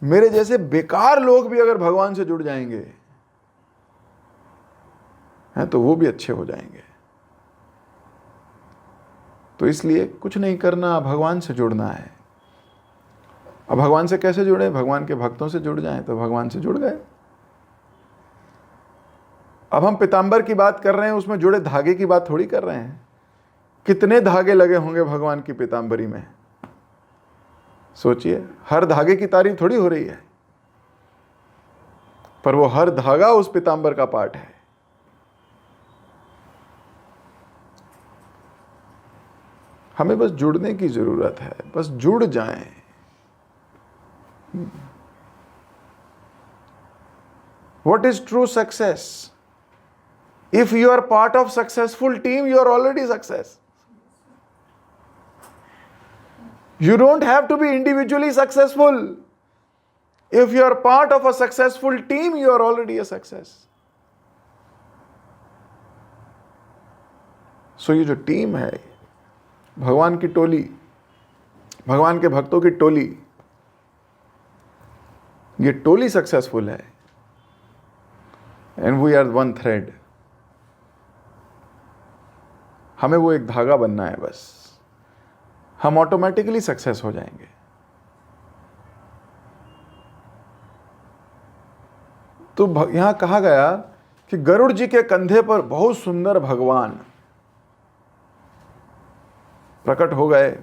मेरे जैसे बेकार लोग भी अगर भगवान से जुड़ जाएंगे हैं तो वो भी अच्छे हो जाएंगे। तो इसलिए कुछ नहीं करना, भगवान से जुड़ना है। अब भगवान से कैसे जुड़े? भगवान के भक्तों से जुड़ जाएं तो भगवान से जुड़ गए। अब हम पीताम्बर की बात कर रहे हैं, उसमें जुड़े धागे की बात थोड़ी कर रहे हैं। कितने धागे लगे होंगे भगवान की पीताम्बरी में, सोचिए। हर धागे की तारीफ थोड़ी हो रही है, पर वो हर धागा उस पीताम्बर का पार्ट है। हमें बस जुड़ने की जरूरत है, बस जुड़ जाएं। What is true success? If you are part of successful team, you are already success. You don't have to be individually successful. If you are part of a successful team, you are already a success. So ये जो टीम है, भगवान की टोली, भगवान के भक्तों की टोली, ये टोली सक्सेसफुल है। And we are one thread. हमें वो एक धागा बनना है बस, हम ऑटोमेटिकली सक्सेस हो जाएंगे। तो यहां कहा गया कि गरुड़ जी के कंधे पर बहुत सुंदर भगवान प्रकट हो गए,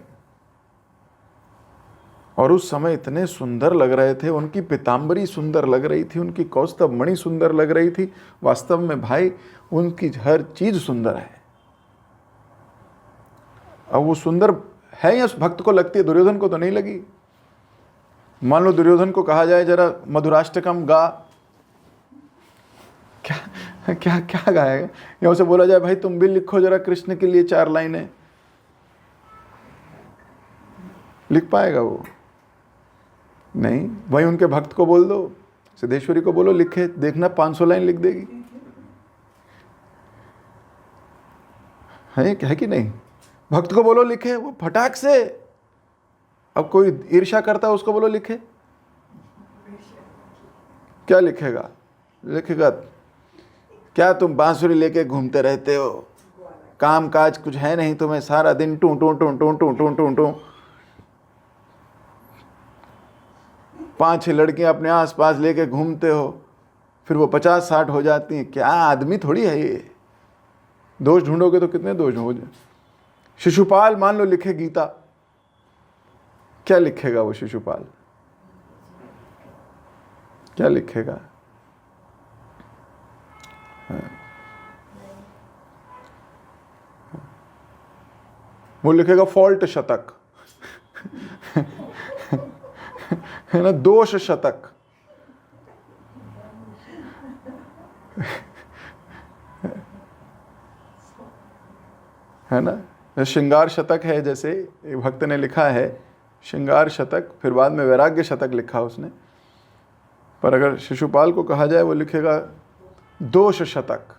और उस समय इतने सुंदर लग रहे थे। उनकी पीताम्बरी सुंदर लग रही थी, उनकी कौस्तभ मणि सुंदर लग रही थी। वास्तव में भाई उनकी हर चीज सुंदर है। अब वो सुंदर है या भक्त को लगती है, दुर्योधन को तो नहीं लगी। मान लो दुर्योधन को कहा जाए जरा मधुराष्टकम गा, क्या क्या क्या गाएगा? या उसे बोला जाए भाई तुम भी लिखो जरा कृष्ण के लिए 4 लाइनें, लिख पाएगा वो? नहीं। वही उनके भक्त को बोल दो, सिद्धेश्वरी को बोलो लिखे, देखना 500 लाइन लिख देगी। है कि नहीं? भक्त को बोलो लिखे, वो फटाक से। अब कोई ईर्ष्या करता है उसको बोलो लिखे, क्या लिखेगा? लिखेगा क्या तुम बांसुरी लेके घूमते रहते हो, काम काज कुछ है नहीं तुम्हें, सारा दिन टू टू टू टू टू टू टू टू 5-6 लड़कियां अपने आसपास लेके घूमते हो, फिर वो 50-60 हो जाती हैं। क्या आदमी थोड़ी है ये? दोष ढूंढोगे तो कितने दोष हो जाए। शिशुपाल मान लो लिखे गीता, क्या लिखेगा वो शिशुपाल? क्या लिखेगा? वो लिखेगा फॉल्ट शतक है ना, दोष शतक। है ना, श्रृंगार शतक है। जैसे एक भक्त ने लिखा है श्रृंगार शतक, फिर बाद में वैराग्य शतक लिखा उसने। पर अगर शिशुपाल को कहा जाए वो लिखेगा दोष शतक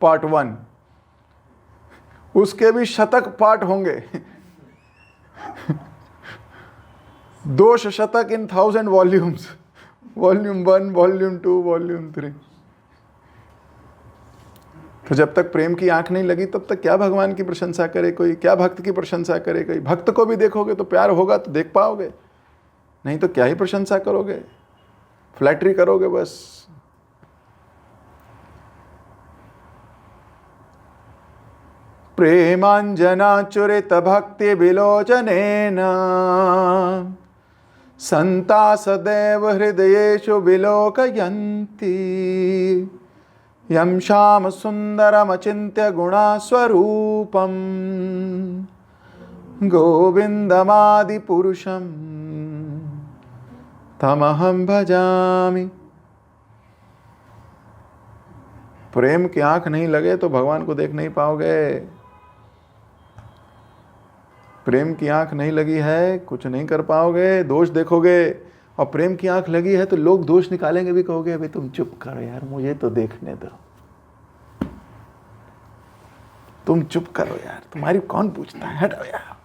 पार्ट 1। उसके भी शतक पार्ट होंगे दोष शतक इन 1000 वॉल्यूम्स, वॉल्यूम 1, वॉल्यूम 2, वॉल्यूम 3। तो जब तक प्रेम की आंख नहीं लगी तब तक क्या भगवान की प्रशंसा करे कोई, क्या भक्त की प्रशंसा करे कोई? भक्त को भी देखोगे तो प्यार होगा तो देख पाओगे, नहीं तो क्या ही प्रशंसा करोगे, फ्लैटरी करोगे बस। प्रेमांजनाचुरित भक्ति विलोचनेन संता सदैव हृदयेषु विलोकयन्ति यं श्याम सुंदरमचिन्त्य गुणास्वरूपं गोविन्दमादिपुरुषं तमहं भजामि। प्रेम की आंख नहीं लगे तो भगवान को देख नहीं पाओगे। प्रेम की आंख नहीं लगी है, कुछ नहीं कर पाओगे, दोष देखोगे। और प्रेम की आंख लगी है तो लोग दोष निकालेंगे भी, कहोगे अबे तुम चुप करो यार, मुझे तो देखने दो, तुम चुप करो यार, तुम्हारी कौन पूछता है, हटो यार।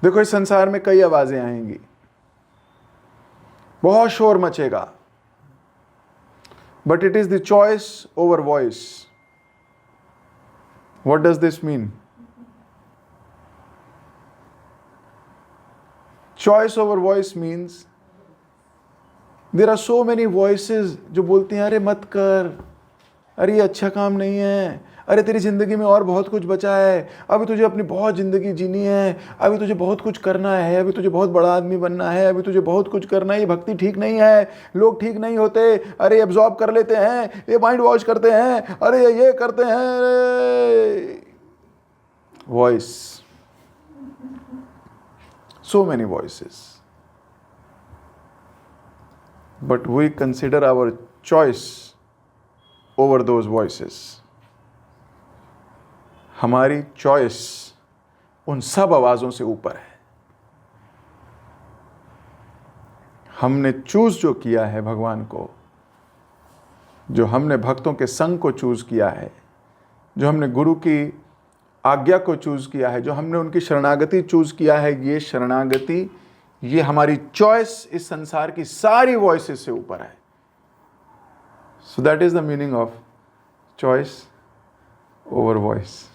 देखो इस संसार में कई आवाजें आएंगी, बहुत शोर मचेगा, but it is the choice over voice. What does this mean? Choice over voice means there are so many voices जो बोलती हैं अरे मत कर, अरे ये अच्छा काम नहीं है, अरे तेरी ज़िंदगी में और बहुत कुछ बचा है, अभी तुझे अपनी बहुत ज़िंदगी जीनी है, अभी तुझे बहुत कुछ करना है, अभी तुझे बहुत बड़ा आदमी बनना है, अभी तुझे बहुत कुछ करना है, ये भक्ति ठीक नहीं है, लोग ठीक नहीं होते, अरे एब्जॉर्ब कर लेते हैं, ये माइंड वॉश करते हैं, अरे ये करते हैं. Voice, so many voices, but we consider our choice over those voices. हमारी चॉइस उन सब आवाज़ों से ऊपर है. हमने चूज जो किया है भगवान को, जो हमने भक्तों के संग को चूज किया है, जो हमने गुरु की आज्ञा को चूज किया है, जो हमने उनकी शरणागति चूज किया है, ये शरणागति, ये हमारी चॉइस इस संसार की सारी वॉइसेस से ऊपर है. So that is the meaning of choice over voice.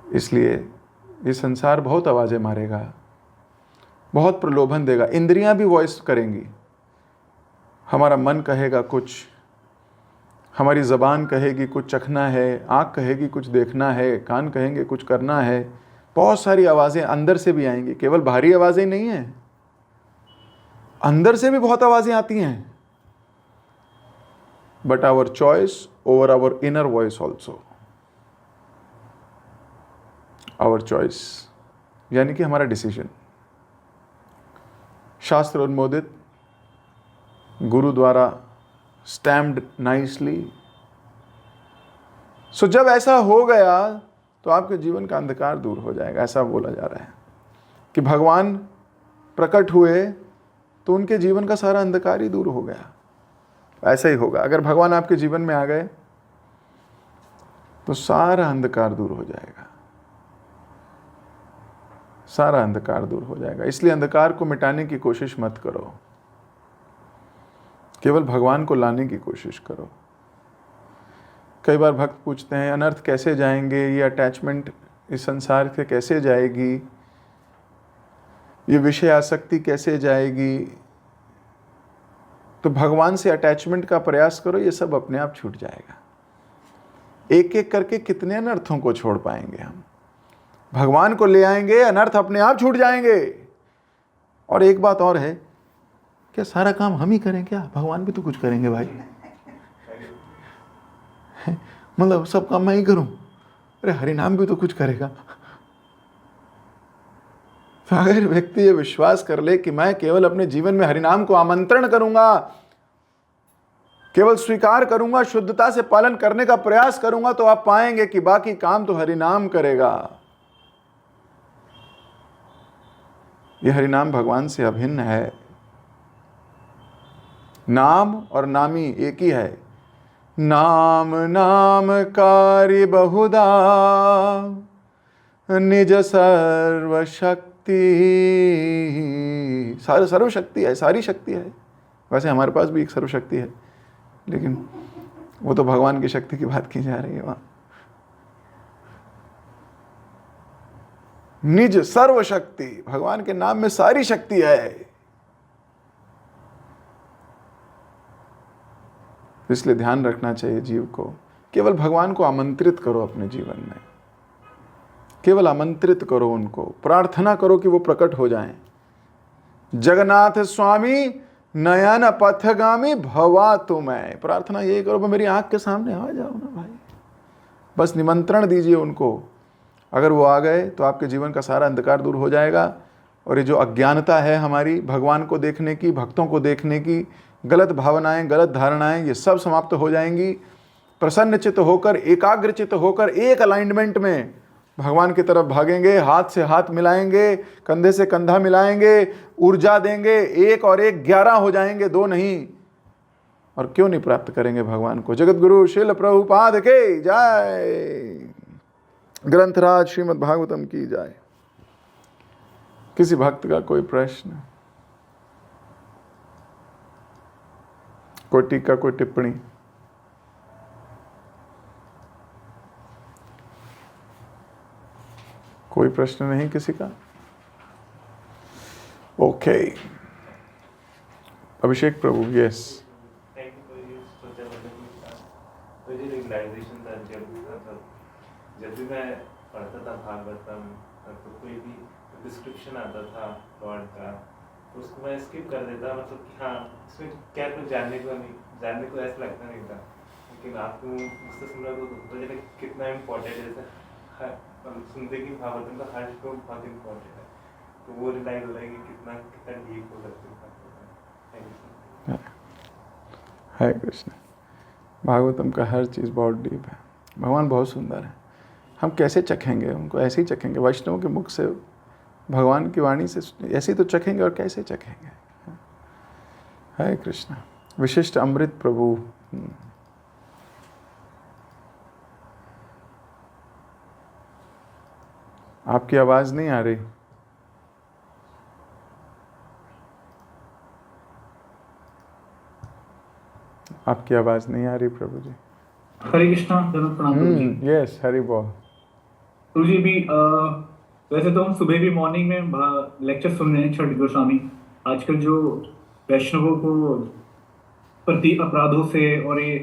इसलिए ये संसार बहुत आवाज़ें मारेगा, बहुत प्रलोभन देगा, इंद्रियां भी वॉइस करेंगी. हमारा मन कहेगा कुछ, हमारी ज़बान कहेगी कुछ चखना है, आँख कहेगी कुछ देखना है, कान कहेंगे कुछ करना है. बहुत सारी आवाज़ें अंदर से भी आएंगी, केवल बाहरी आवाज़ें नहीं हैं, अंदर से भी बहुत आवाज़ें आती हैं. But our choice over our inner voice also. Our choice यानी कि हमारा डिसीजन, शास्त्र अनुमोदित, गुरु द्वारा स्टैम्प्ड नाइसली. सो जब ऐसा हो गया तो आपके जीवन का अंधकार दूर हो जाएगा. ऐसा बोला जा रहा है कि भगवान प्रकट हुए तो उनके जीवन का सारा अंधकार ही दूर हो गया. ऐसा ही होगा, अगर भगवान आपके जीवन में आ गए तो सारा अंधकार दूर हो जाएगा, सारा अंधकार दूर हो जाएगा. इसलिए अंधकार को मिटाने की कोशिश मत करो, केवल भगवान को लाने की कोशिश करो. कई बार भक्त पूछते हैं अनर्थ कैसे जाएंगे, ये अटैचमेंट इस संसार से कैसे जाएगी, ये विषय आसक्ति कैसे जाएगी. तो भगवान से अटैचमेंट का प्रयास करो, ये सब अपने आप छूट जाएगा. एक एक करके कितने अनर्थों को छोड़ पाएंगे हम. भगवान को ले आएंगे, अनर्थ अपने आप छूट जाएंगे. और एक बात और है, क्या सारा काम हम ही करें क्या? भगवान भी तो कुछ करेंगे भाई. मतलब सब काम मैं ही करूं? अरे हरिनाम भी तो कुछ करेगा. तो अगर व्यक्ति ये विश्वास कर ले कि मैं केवल अपने जीवन में हरिनाम को आमंत्रण करूंगा, केवल स्वीकार करूंगा, शुद्धता से पालन करने का प्रयास करूंगा, तो आप पाएंगे कि बाकी काम तो हरिनाम करेगा. यह हरिनाम भगवान से अभिन्न है. नाम और नामी एक ही है. नाम नाम कार्य बहुधा, निज सर्वशक्ति. सर्वशक्ति है, सारी शक्ति है. वैसे हमारे पास भी एक सर्वशक्ति है, लेकिन वो तो भगवान की शक्ति की बात की जा रही है. वहां निज सर्वशक्ति, भगवान के नाम में सारी शक्ति है. इसलिए ध्यान रखना चाहिए जीव को, केवल भगवान को आमंत्रित करो अपने जीवन में, केवल आमंत्रित करो उनको, प्रार्थना करो कि वो प्रकट हो जाएं. जगन्नाथ स्वामी नयन पथगामी भवा तुम्हें. प्रार्थना यही करो, मेरी आंख के सामने आ जाओ ना भाई. बस निमंत्रण दीजिए उनको. अगर वो आ गए तो आपके जीवन का सारा अंधकार दूर हो जाएगा. और ये जो अज्ञानता है हमारी भगवान को देखने की, भक्तों को देखने की, गलत भावनाएं, गलत धारणाएं, ये सब समाप्त हो जाएंगी. प्रसन्न चित्त होकर, एकाग्र चित्त होकर, एक अलाइनमेंट में भगवान की तरफ भागेंगे, हाथ से हाथ मिलाएंगे, कंधे से कंधा मिलाएंगे, ऊर्जा देंगे. 1 और 1 11 हो जाएंगे, 2 नहीं. और क्यों नहीं प्राप्त करेंगे भगवान को. जगत गुरु श्रील प्रभुपाद के जय. ग्रंथराज श्रीमद् भागवतम की जय. किसी भक्त का कोई प्रश्न, कोई टीका, कोई टिप्पणी? कोई प्रश्न नहीं किसी का? ओके, अभिषेक प्रभु। यस, जब भी मैं पढ़ता था भागवतम तो कोई भी डिस्क्रिप्शन आता था लॉर्ड का तो उसको मैं स्किप कर देता, मतलब कि हाँ इसमें क्या कुछ जानने को ऐसा लगता नहीं था। लेकिन आपको मुझसे सुन रहा तो पता चला कितना इम्पोर्टेंट है। जैसे सुनते कि भागवतम का हर श्लोक बहुत इम्पोर्टेंट है, तो वो रिलाइज हो रहा है कि कितना कितना डीप हो सकते हैं। Thank you. हरे कृष्ण। भागवतम का हर चीज़ बहुत डीप है। भगवान बहुत सुंदर है। हम कैसे चखेंगे उनको? ऐसे ही चखेंगे वैष्णव के मुख से, भगवान की वाणी से ऐसे ही तो चखेंगे, और कैसे चखेंगे? हरे कृष्ण। विशिष्ट अमृत प्रभु। आपकी आवाज़ नहीं आ रही। आपकी आवाज़ नहीं आ रही प्रभु जी। हरे कृष्णा, धन्यवाद प्रणाम प्रभु जी। यस, हरि बोल। प्रभु जी भी वैसे तो हम सुबह भी मॉर्निंग में लेक्चर सुन रहे हैं छठ गोस्वामी। आजकल जो वैष्णवों को प्रति अपराधों से और ये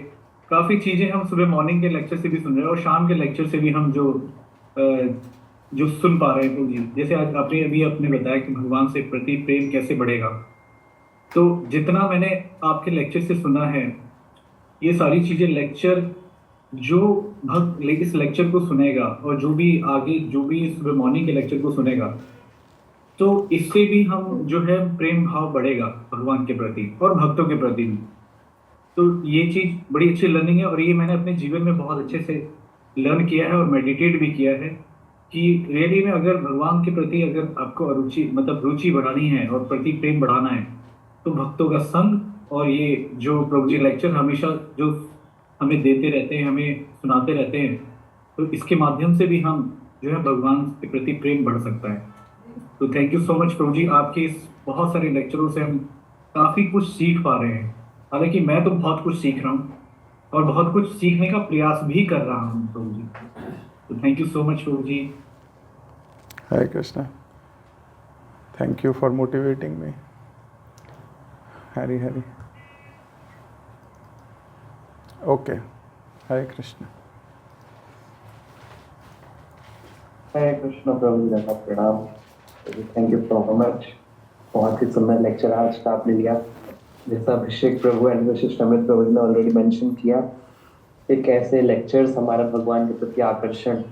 काफी चीजें हम सुबह मॉर्निंग के लेक्चर से भी सुन रहे हैं और शाम के लेक्चर से भी हम जो सुन पा रहे हैं प्रभु जी। जैसे आज आपने बताया कि भगवान से प्रति प्रेम कैसे बढ़ेगा, तो जितना मैंने आपके लेक्चर से सुना है ये सारी चीजें लेक्चर जो भक्त इस लेक्चर को सुनेगा और जो भी आगे जो भी सुबह मॉर्निंग के लेक्चर को सुनेगा, तो इससे भी हम जो है प्रेम भाव बढ़ेगा भगवान के प्रति और भक्तों के प्रति भी। तो ये चीज बड़ी अच्छी लर्निंग है और ये मैंने अपने जीवन में बहुत अच्छे से लर्न किया है और मेडिटेट भी किया है कि रियली में अगर भगवान के प्रति अगर आपको रुचि बढ़ानी है और प्रति प्रेम बढ़ाना है तो भक्तों का संग और ये जो प्रभु जी लेक्चर हमेशा जो हमें देते रहते हैं, हमें सुनाते रहते हैं, तो इसके माध्यम से भी हम जो है भगवान के प्रति प्रेम बढ़ सकता है। तो thank you so much Prabhu जी, आपके इस बहुत सारे लेक्चरों से हम काफी कुछ सीख पा रहे हैं। हालांकि मैं तो बहुत कुछ सीख रहा हूँ और बहुत कुछ सीखने का प्रयास भी कर रहा हूँ प्रभु जी। तो thank you so much Prabhu ji. Hare Krishna. Thank you for motivating me. Hari Hari. Okay, Hare Krishna. Hare Krishna Prabhu ji का प्रणाम। Thank you so much. बहुत ही सुंदर लेक्चर आज का आपने लिया। जैसा अभिषेक प्रभु एंड वशिष्ठ अमित प्रभु ने ऑलरेडी मेंशन किया कि कैसे लेक्चर्स हमारा भगवान के प्रति आकर्षण,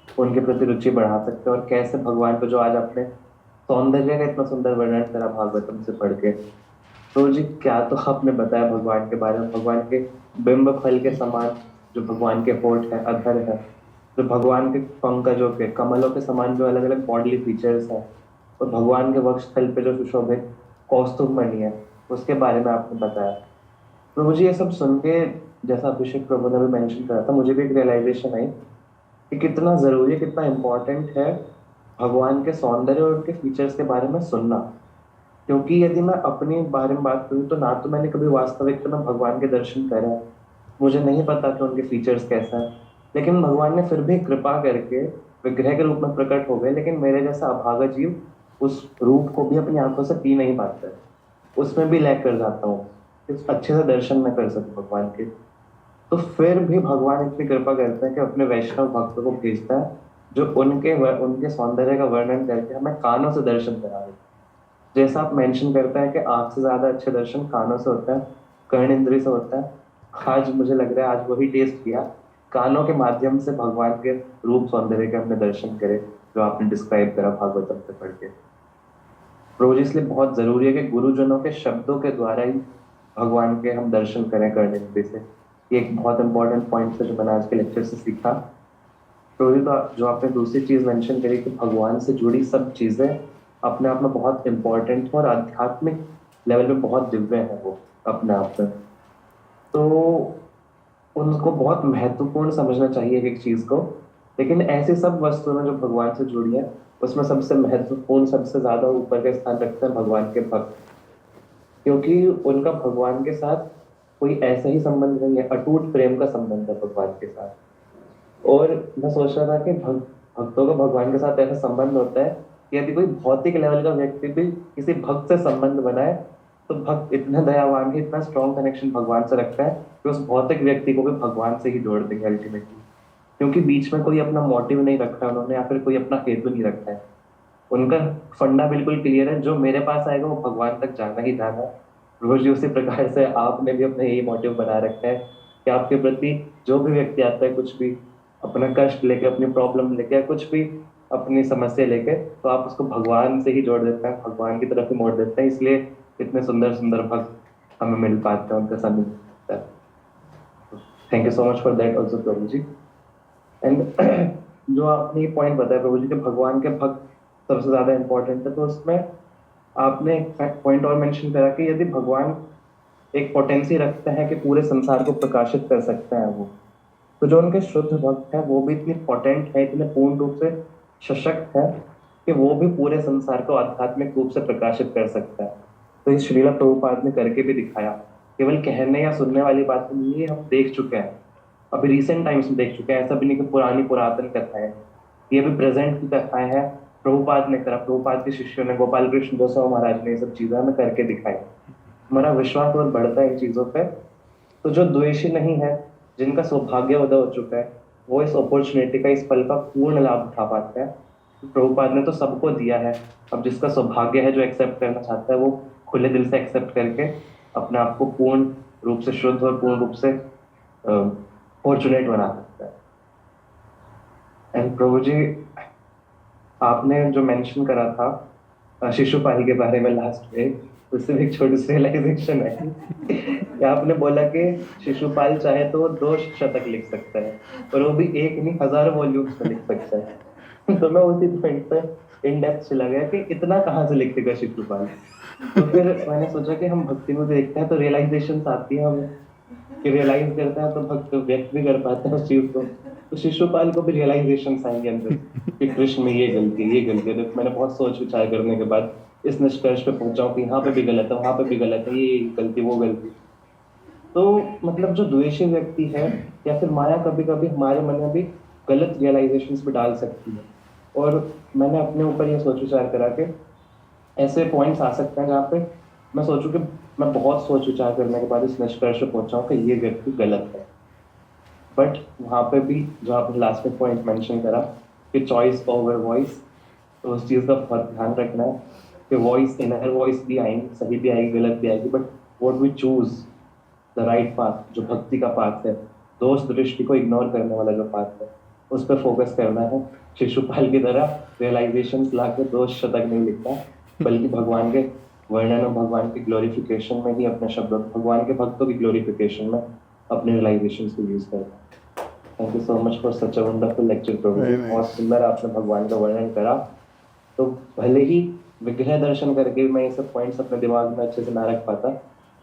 उनके प्रति रुचि बढ़ा सकते हैं और कैसे भगवान को जो आज आपने सौंदर्य का इतना सुंदर वर्णन करा भागवतम से पढ़ के। तो जी क्या तो आपने बताया भगवान के बारे में, भगवान के बिंब फल के समान जो भगवान के होठ है, अधर है, जो भगवान के पंकजों के कमलों के समान जो अलग अलग बॉडली फीचर्स हैं, और भगवान के वक्षस्थल पे जो सुशोभित कौस्तुभ मणि है उसके बारे में आपने बताया। तो मुझे ये सब सुन के, जैसा अभिषेक प्रभु ने भी मेंशन करा था, मुझे भी एक रियलाइजेशन आई कि कितना जरूरी है, कितना इम्पोर्टेंट है भगवान के सौंदर्य और उनके फीचर्स के बारे में सुनना। क्योंकि यदि मैं अपने बारे में बात करूँ तो ना तो मैंने कभी वास्तविकता में भगवान के दर्शन करे हैं, मुझे नहीं पता कि उनके फीचर्स कैसा है, लेकिन भगवान ने फिर भी कृपा करके विग्रह के रूप में प्रकट हो गए। लेकिन मेरे जैसा अभागा जीव उस रूप को भी अपनी आंखों से पी नहीं पाता है, उसमें भी लैग कर जाता हूँ कि अच्छे से दर्शन न कर सकूं भगवान के। तो फिर भी भगवान इतनी कृपा करते हैं कि अपने वैष्णव भक्तों को भेजता है जो उनके सौंदर्य का वर्णन करके हमें कानों से दर्शन करा दे। जैसा आप मेंशन करता है कि आंख से ज्यादा अच्छे दर्शन कानों से होता है, कर्ण इंद्री से होता है। आज मुझे लग रहा है आज वही टेस्ट किया, कानों के माध्यम से भगवान के रूप सौंदर्य के हमने दर्शन करे जो आपने डिस्क्राइब करा भागवतम से पढ़ के। प्रभु जी इसलिए बहुत जरूरी है कि गुरुजनों के शब्दों के द्वारा ही भगवान के हम दर्शन करें कर्ण इंद्री से। ये एक बहुत इंपॉर्टेंट पॉइंट है जो मैंने आज के लेक्चर से सीखा। प्रभु जी जो आपने दूसरी चीज मेंशन करी कि भगवान से जुड़ी सब चीजें अपने आप में बहुत इंपॉर्टेंट है और आध्यात्मिक लेवल पे बहुत दिव्य है वो अपने आप में, तो उनको बहुत महत्वपूर्ण समझना चाहिए एक चीज को। लेकिन ऐसी सब वस्तुएं जो भगवान से जुड़ी है उसमें सबसे महत्वपूर्ण, सबसे ज्यादा ऊपर का स्थान रखते हैं भगवान के भक्त, क्योंकि उनका भगवान के साथ कोई ऐसा ही संबंध नहीं है, अटूट प्रेम का संबंध है भगवान के साथ। और मैं सोच रहा था कि भक्तों का भगवान के साथ ऐसा संबंध होता है कि यदि कोई भौतिक लेवल का व्यक्ति भी किसी भक्त से संबंध बनाए तो भक्त इतना दयावान है, इतना स्ट्रॉन्ग कनेक्शन भगवान से रखता है कि उस भौतिक व्यक्ति को भी भगवान से ही जोड़ देंगे अल्टीमेटली, क्योंकि बीच में कोई अपना मोटिव नहीं रखा है उन्होंने, या फिर कोई अपना हेतु नहीं रखा है। उनका फंडा बिल्कुल क्लियर है, जो मेरे पास आएगा वो भगवान तक जाना ही जाना है। रोज उसी प्रकार से आपने भी अपना यही मोटिव बना रखा है कि आपके प्रति जो भी व्यक्ति आता है, कुछ भी अपना कष्ट लेके, अपनी प्रॉब्लम लेके, या कुछ भी अपनी समस्या लेके, तो आप उसको भगवान से ही जोड़ देते हैं, भगवान की तरफ ही मोड़ देते हैं। इसलिए इतने सुंदर सुंदर भक्त हमें मिल पाते हैं, उनका साथ मिलता है। Thank you so much for that also प्रभु जी। एंड जो आपने ये पॉइंट बताया प्रभु जी कि भगवान के भक्त सबसे ज्यादा इंपॉर्टेंट है, तो उसमें आपने एक पॉइंट और मेंशन करा कि यदि भगवान एक पोटेंसी रखते हैं कि पूरे संसार को प्रकाशित कर सकते हैं वो, तो जो उनके शुद्ध भक्त हैं वो भी इतनी पोटेंट है, इतने पूर्ण रूप से सशक्त है कि वो भी पूरे संसार को आध्यात्मिक रूप से प्रकाशित कर सकता है। तो इस श्रीला प्रभुपाद ने करके भी दिखाया, केवल कहने या सुनने वाली बात नहीं, ये हम देख चुके हैं, अभी रिसेंट टाइम्स में देख चुके हैं। ऐसा भी नहीं कि पुरानी पुरातन कथाएं, ये भी प्रेजेंट की कथाएं हैं। प्रभुपाद ने करा, प्रभुपाद के शिष्यों ने, गोपाल कृष्ण गोस्वामी महाराज ने ये सब चीजें हमें करके दिखाई। हमारा विश्वास और बढ़ता है इन चीजों पे। तो जो द्वेषी नहीं है, जिनका सौभाग्य उदय हो चुका है, वो इस अपॉर्चुनिटी का, इस पल का पूर्ण लाभ उठा पाते हैं। प्रभुपाद ने तो सबको दिया है, अब जिसका सौभाग्य है, जो एक्सेप्ट करना चाहता है, वो खुले दिल से एक्सेप्ट करके अपने आप को पूर्ण रूप से शुद्ध और पूर्ण रूप से फॉर्चुनेट बना सकता है। एंड प्रभु जी, आपने जो मेंशन करा था शिशुपाल के बारे में लास्ट में, उससे भी एक छोटी सी रियलाइजेशन है कि आपने बोला कि शिशुपाल चाहे तो 2 शतक लिख सकता है, और वो भी एक नहीं, 1000 वॉल्यूम्स में लिख सकता है। तो मैं उसी पॉइंट पे इन डेप्थ चला गया कि इतना कहाँ से लिख देगा शिशुपाल। तो फिर मैंने सोचा कि हम भक्ति में देखते हैं तो रियलाइजेशन आती है हमें, कि रियलाइज करते हैं तो भक्त व्यक्त भी कर पाते हैं उस चीज को। तो शिशुपाल को भी रियलाइजेशन आएंगे अंदर कि कृष्ण में ये गलती है, ये गलती है। तो मैंने बहुत सोच विचार करने के बाद इस निष्कर्ष पे पहुंचा कि यहाँ पे भी गलत है, वहां पे भी गलत है, ये गलती, वो गलती। तो मतलब जो द्वेषी व्यक्ति है, या फिर माया कभी कभी हमारे मन में भी गलत रियलाइजेशंस भी डाल सकती है। और मैंने अपने ऊपर ये सोच विचार करा कि ऐसे पॉइंट्स आ सकते हैं जहाँ पे मैं सोचूं कि मैं बहुत सोच विचार करने के बाद इस निष्कर्ष पे पहुंचा हूं कि ये व्यक्ति गलत है। बट वहाँ पे भी जो आपने लास्ट में पॉइंट मेंशन करा कि चॉइस ओवर वॉइस, तो उस चीज़ का बहुत ध्यान रखना है कि वॉइस, इनर वॉइस भी आएंगी, सही भी आएगी, गलत भी आएगी, but what we choose the right path, जो भक्ति का पाथ है, दोष दृष्टि को इग्नोर करने वाला जो पाथ है, उस पर फोकस करना है। शिशुपाल की तरह रियलाइजेशन ला के 2 शतक नहीं लिखना, बल्कि भगवान के वर्णन और भगवान की ग्लोरिफिकेशन में ही अपने शब्दों, भगवान के भक्तों की ग्लोरिफिकेशन में अपने रियलाइजेशन को यूज करना। Thank you so much for such a wonderful lecture Prabhu. बहुत सुंदर आपने भगवान का वर्णन करा। तो भले ही विग्रह दर्शन करके मैं ये सब पॉइंट्स अपने दिमाग में अच्छे से ना रख पाता,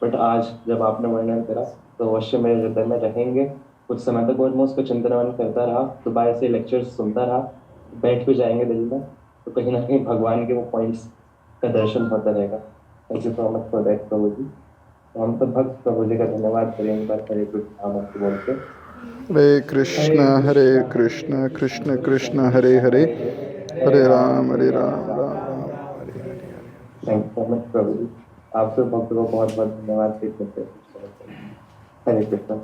बट आज जब आपने वर्णन करा तो अवश्य मेरे हृदय में रहेंगे कुछ समय तक, और मैं उसको चिंतन करता रहा, दोबारा से लेक्चर्स सुनता रहा, बैठ भी जाएंगे दिल में, तो कहीं ना कहीं भगवान के वो पॉइंट्स का दर्शन होता रहेगा। Thank you so much for that Prabhu ji. तो हम तो भक्त प्रभु जी का धन्यवाद करें एक बार हरे कृष्ण नाम बोल के। हरे कृष्ण कृष्ण कृष्ण हरे हरे, हरे Ram Ram Ram Hare Hare. Thank you so much Prabhu जी। आपसे भक्त को बहुत बहुत धन्यवाद देते हैं। हरे कृष्ण।